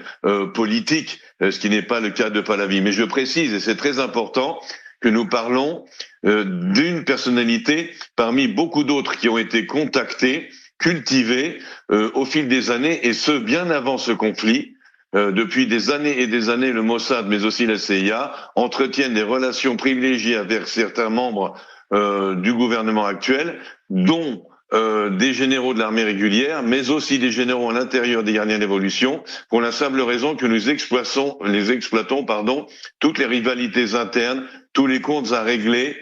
politique, ce qui n'est pas le cas de Pahlavi. Mais je précise, et c'est très important, que nous parlons d'une personnalité parmi beaucoup d'autres qui ont été contactées, cultivées au fil des années, et ce, bien avant ce conflit. Depuis des années et des années, le Mossad, mais aussi la CIA, entretiennent des relations privilégiées avec certains membres du gouvernement actuel, dont des généraux de l'armée régulière, mais aussi des généraux à l'intérieur des gardiens d'évolution, pour la simple raison que nous exploitons, toutes les rivalités internes, tous les comptes à régler,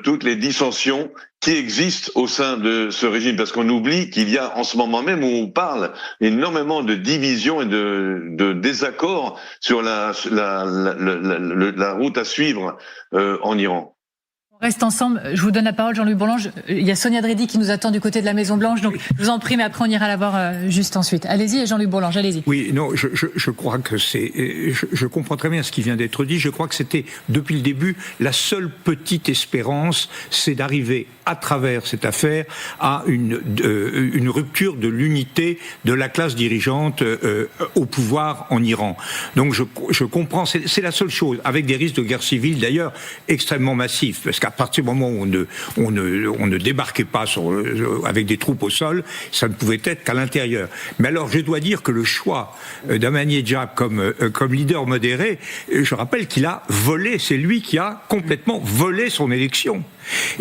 toutes les dissensions qui existent au sein de ce régime, parce qu'on oublie qu'il y a en ce moment même où on parle énormément de divisions et de désaccords sur la route à suivre en Iran. On reste ensemble. Je vous donne la parole, Jean-Louis Bourlange. Il y a Sonia Dredi qui nous attend du côté de la Maison-Blanche. Donc, je vous en prie, mais après, on ira la voir juste ensuite. Allez-y, Jean-Louis Bourlange, allez-y. Oui, non, je crois que je comprends très bien ce qui vient d'être dit. Je crois que c'était, depuis le début, la seule petite espérance, c'est d'arriver, à travers cette affaire, à une rupture de l'unité de la classe dirigeante au pouvoir en Iran. Donc, je comprends, c'est la seule chose, avec des risques de guerre civile, d'ailleurs, extrêmement massifs, parce qu'à partir du moment où on ne débarquait pas avec des troupes au sol, ça ne pouvait être qu'à l'intérieur. Mais alors, je dois dire que le choix d'Ahmadinejad comme leader modéré, je rappelle qu'il a volé, c'est lui qui a complètement volé son élection.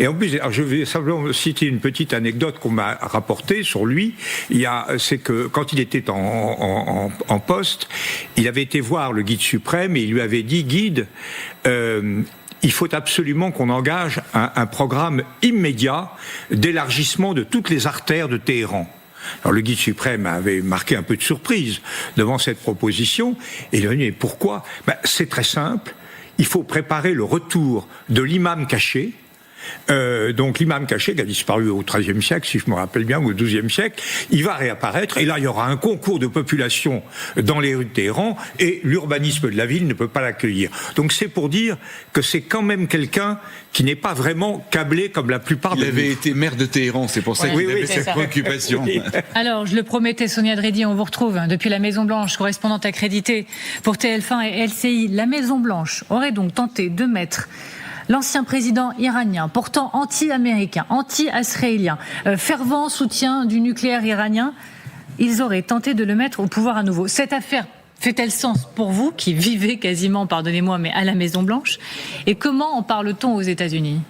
Et en plus, alors je vais simplement citer une petite anecdote qu'on m'a rapportée sur lui. C'est que quand il était en poste, il avait été voir le guide suprême et il lui avait dit, guide, il faut absolument qu'on engage un programme immédiat d'élargissement de toutes les artères de Téhéran. Alors le guide suprême avait marqué un peu de surprise devant cette proposition et il a dit, mais pourquoi ? C'est très simple, il faut préparer le retour de l'imam caché. Donc l'imam caché qui a disparu au XIIIe siècle, si je me rappelle bien, ou au XIIe siècle, il va réapparaître et là il y aura un concours de population dans les rues de Téhéran et l'urbanisme de la ville ne peut pas l'accueillir. Donc c'est pour dire que c'est quand même quelqu'un qui n'est pas vraiment câblé comme la plupart Il avait été maire de Téhéran, c'est pour ça qu'il avait cette préoccupation. Alors, je le promettais, Sonia Dredi, on vous retrouve depuis la Maison-Blanche, correspondante accréditée pour TF1 et LCI. La Maison-Blanche aurait donc tenté de mettre l'ancien président iranien, pourtant anti-américain, anti-israélien, fervent soutien du nucléaire iranien, ils auraient tenté de le mettre au pouvoir à nouveau. Cette affaire fait-elle sens pour vous, qui vivez quasiment, pardonnez-moi, mais à la Maison-Blanche ? Et comment en parle-t-on aux États-Unis ?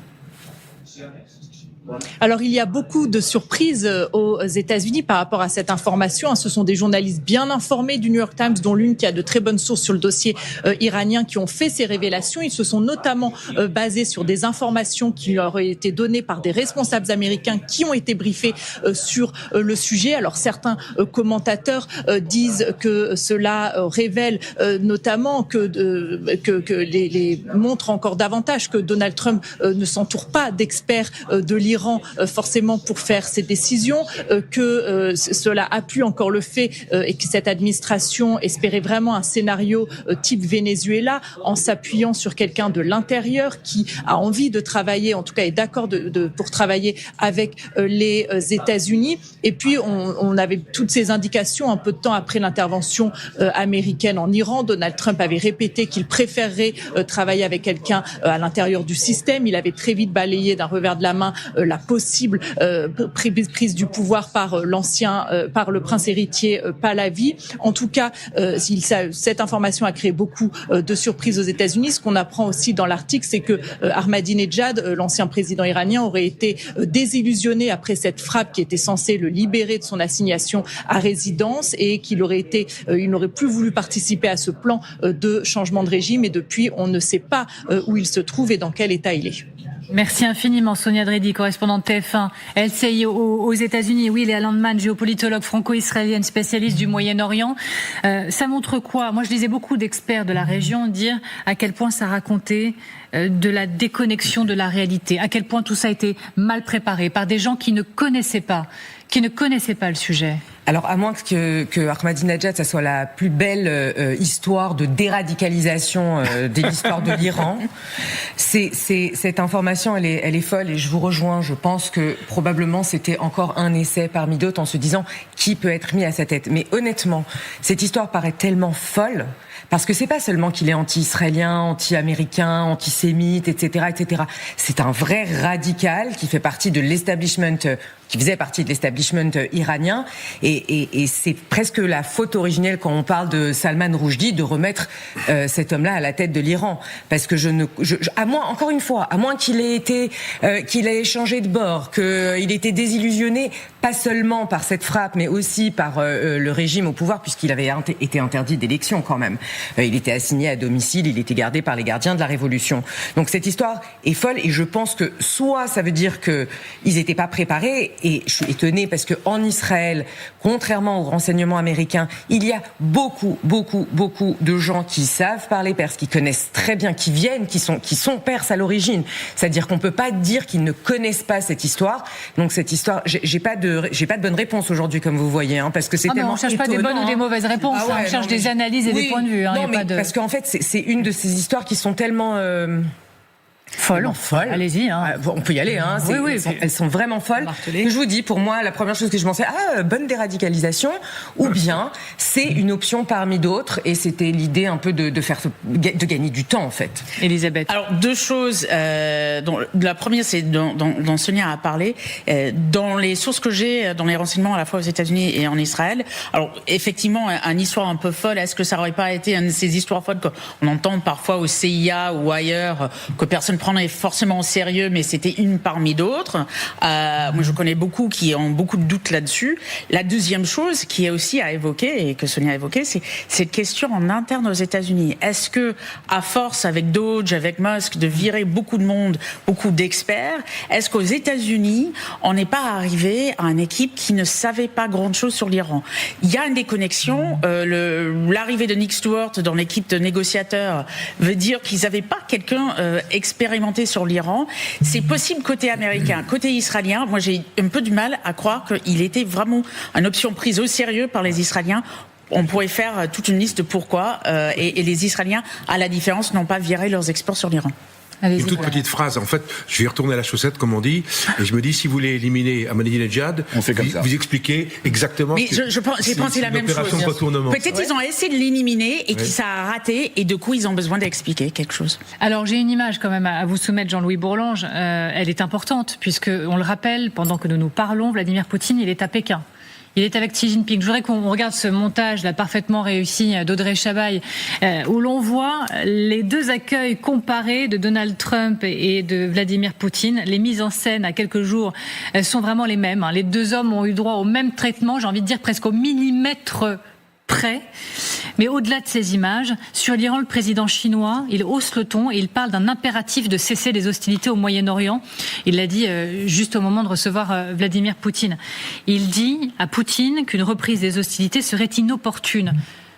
Alors, il y a beaucoup de surprises aux États-Unis par rapport à cette information. Ce sont des journalistes bien informés du New York Times, dont l'une qui a de très bonnes sources sur le dossier iranien, qui ont fait ces révélations. Ils se sont notamment basés sur des informations qui leur ont été données par des responsables américains qui ont été briefés sur le sujet. Alors, certains commentateurs disent que cela révèle notamment que les montre encore davantage que Donald Trump ne s'entoure pas d'experts de l'Iran forcément pour faire ces décisions, que cela appuie encore le fait et que cette administration espérait vraiment un scénario type Venezuela en s'appuyant sur quelqu'un de l'intérieur qui a envie de travailler, en tout cas est d'accord pour travailler avec les États-Unis. Et puis on avait toutes ces indications un peu de temps après l'intervention américaine en Iran. Donald Trump avait répété qu'il préférerait travailler avec quelqu'un à l'intérieur du système. Il avait très vite balayé d'un revers de la main la possible prise du pouvoir par par le prince héritier Pahlavi. En tout cas, cette information a créé beaucoup de surprises aux États-Unis. Ce qu'on apprend aussi dans l'article, c'est que Ahmadinejad, l'ancien président iranien, aurait été désillusionné après cette frappe qui était censée le libérer de son assignation à résidence et qu'il il n'aurait plus voulu participer à ce plan de changement de régime. Et depuis, on ne sait pas où il se trouve et dans quel état il est. Merci infiniment, Sonia Dredi, correspondante TF1, LCI aux États-Unis. Oui, Léa Landman, géopolitologue franco-israélienne, spécialiste du Moyen-Orient. Ça montre quoi? Moi, je lisais beaucoup d'experts de la région dire à quel point ça racontait de la déconnexion de la réalité, à quel point tout ça a été mal préparé par des gens qui ne connaissaient pas le sujet. Alors, à moins que Ahmadinejad, ça soit la plus belle histoire de déradicalisation de l'histoire de l'Iran, cette information, elle est folle, et je vous rejoins. Je pense que probablement c'était encore un essai parmi d'autres, en se disant qui peut être mis à sa tête. Mais honnêtement, cette histoire paraît tellement folle. Parce que c'est pas seulement qu'il est anti-israélien, anti-américain, antisémite, etc., etc. C'est un vrai radical qui faisait partie de l'establishment iranien, et c'est presque la faute originelle quand on parle de Salman Rushdie de remettre cet homme-là à la tête de l'Iran, parce que à moins qu'il ait changé de bord, qu'il ait été désillusionné, pas seulement par cette frappe, mais aussi par le régime au pouvoir, puisqu'il avait été interdit d'élection quand même. Il était assigné à domicile, il était gardé par les gardiens de la Révolution. Donc cette histoire est folle, et je pense que soit ça veut dire qu'ils n'étaient pas préparés, et je suis étonnée parce que en Israël, contrairement aux renseignements américains, il y a beaucoup de gens qui savent parler perse, qui connaissent très bien, qui sont perses à l'origine. C'est-à-dire qu'on peut pas dire qu'ils ne connaissent pas cette histoire. Donc cette histoire, j'ai pas de bonne réponse aujourd'hui, comme vous voyez, parce que c'est tellement on cherche pas des bonnes ou des mauvaises réponses, on cherche des analyses et des points de vue. Parce qu'en fait, c'est une de ces histoires qui sont tellement folle. Allez-y. On peut y aller. Elles sont vraiment folles. Que je vous dis, pour moi, la première chose que je pensais, bonne déradicalisation, ou bien c'est une option parmi d'autres, et c'était l'idée un peu de gagner du temps, en fait. Elisabeth. Alors, deux choses. La première, c'est dont Sonia a parlé. Dans les sources que j'ai, dans les renseignements à la fois aux États-Unis et en Israël, alors effectivement, une histoire un peu folle. Est-ce que ça aurait pas été une de ces histoires folles qu'on entend parfois au CIA ou ailleurs, que personne prendrait forcément au sérieux, mais c'était une parmi d'autres. Moi, je connais beaucoup qui ont beaucoup de doutes là-dessus. La deuxième chose qui est aussi à évoquer, et que Sonia a évoqué, c'est cette question en interne aux États-Unis. Est-ce que, à force, avec Doge, avec Musk, de virer beaucoup de monde, beaucoup d'experts, est-ce qu'aux États-Unis, on n'est pas arrivé à une équipe qui ne savait pas grand-chose sur l'Iran? Il y a une déconnexion. L'arrivée de Nick Stewart dans l'équipe de négociateurs veut dire qu'ils n'avaient pas quelqu'un expérimenté sur l'Iran. C'est possible côté américain. Côté israélien, moi j'ai un peu du mal à croire qu'il était vraiment une option prise au sérieux par les Israéliens. On pourrait faire toute une liste de pourquoi, et les Israéliens, à la différence, n'ont pas viré leurs exports sur l'Iran. Une toute petite phrase. En fait, je vais retourner à la chaussette, comme on dit, et je me dis, si vous voulez éliminer Ahmadinejad, vous expliquez exactement. Mais j'ai pensé la même chose. Peut-être ils ont essayé de l'éliminer et que ça a raté, et du coup ils ont besoin d'expliquer quelque chose. Alors j'ai une image quand même à vous soumettre, Jean-Louis Bourlange. Elle est importante puisque on le rappelle, pendant que nous parlons, Vladimir Poutine, il est à Pékin. Il est avec Xi Jinping. Je voudrais qu'on regarde ce montage là parfaitement réussi d'Audrey Chabaille, où l'on voit les deux accueils comparés de Donald Trump et de Vladimir Poutine. Les mises en scène à quelques jours sont vraiment les mêmes. Les deux hommes ont eu droit au même traitement, j'ai envie de dire presque au millimètre près. Mais au-delà de ces images, sur l'Iran, le président chinois, il hausse le ton et il parle d'un impératif de cesser les hostilités au Moyen-Orient. Il l'a dit juste au moment de recevoir Vladimir Poutine. Il dit à Poutine qu'une reprise des hostilités serait inopportune.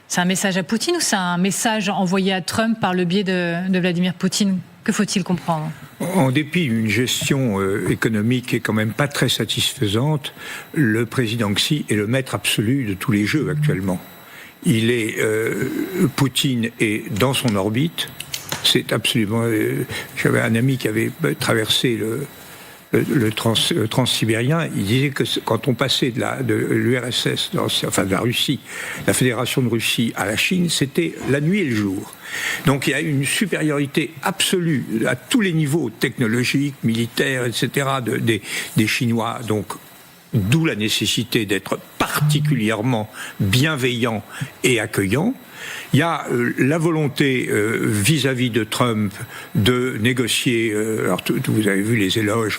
C'est un message à Poutine ou c'est un message envoyé à Trump par le biais de Vladimir Poutine? Que faut-il comprendre? En dépit d'une gestion économique qui est quand même pas très satisfaisante, le président Xi est le maître absolu de tous les jeux actuellement. Poutine est dans son orbite. C'est absolument. J'avais un ami qui avait traversé le transsibérien. Il disait que quand on passait de l'URSS, de la Russie, la Fédération de Russie à la Chine, c'était la nuit et le jour. Donc il y a une supériorité absolue à tous les niveaux technologiques, militaires, etc. des Chinois. Donc d'où la nécessité d'être particulièrement bienveillant et accueillant. Il y a la volonté vis-à-vis de Trump de négocier. Alors vous avez vu les éloges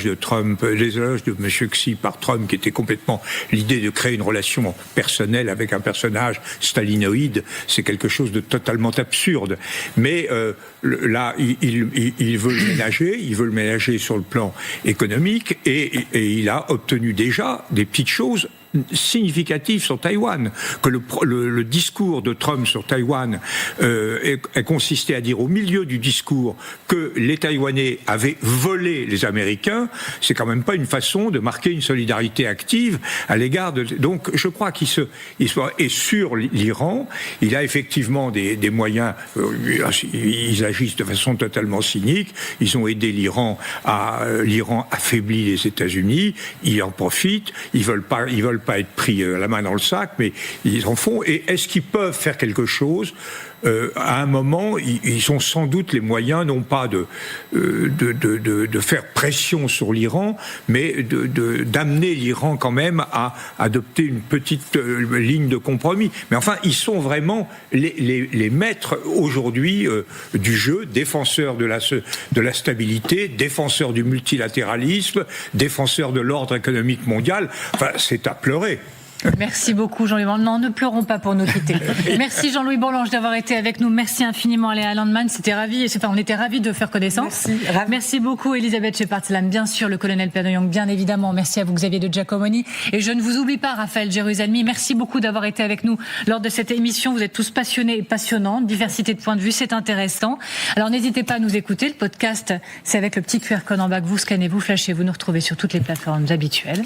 de Trump, les éloges de M. Xi par Trump, qui était complètement l'idée de créer une relation personnelle avec un personnage stalinoïde. C'est quelque chose de totalement absurde. Mais là, il veut le ménager sur le plan économique, et il a obtenu déjà des petites choses significatif sur Taïwan, que le discours de Trump sur Taïwan a consisté à dire au milieu du discours que les Taïwanais avaient volé les Américains. C'est quand même pas une façon de marquer une solidarité active à l'égard de... Donc je crois et sur l'Iran, il a effectivement des moyens, ils agissent de façon totalement cynique, ils ont aidé l'Iran affaiblit les États-Unis, ils en profitent, ils veulent pas être pris la main dans le sac, mais ils en font. Et est-ce qu'ils peuvent faire quelque chose ? À un moment, ils ont sans doute les moyens, non pas de faire pression sur l'Iran, mais d'amener l'Iran quand même à adopter une petite ligne de compromis. Mais enfin, ils sont vraiment les maîtres aujourd'hui du jeu, défenseurs de la stabilité, défenseurs du multilatéralisme, défenseurs de l'ordre économique mondial. Enfin, c'est à pleurer. Merci beaucoup Jean-Louis Bourlange. Non, ne pleurons pas pour nous quitter. Merci Jean-Louis Bourlange d'avoir été avec nous. Merci infiniment à Léa Landman. On était ravis de faire connaissance. Merci beaucoup Elisabeth Shepard-Selam, bien sûr, le colonel Pernod, bien évidemment. Merci à vous Xavier de Giacomoni. Et je ne vous oublie pas Raphaël Jérusalemi. Merci beaucoup d'avoir été avec nous lors de cette émission. Vous êtes tous passionnés et passionnants. Diversité de points de vue, c'est intéressant. Alors n'hésitez pas à nous écouter. Le podcast, c'est avec le petit QR code en bas que vous scannez, vous flashez, vous nous retrouvez sur toutes les plateformes habituelles.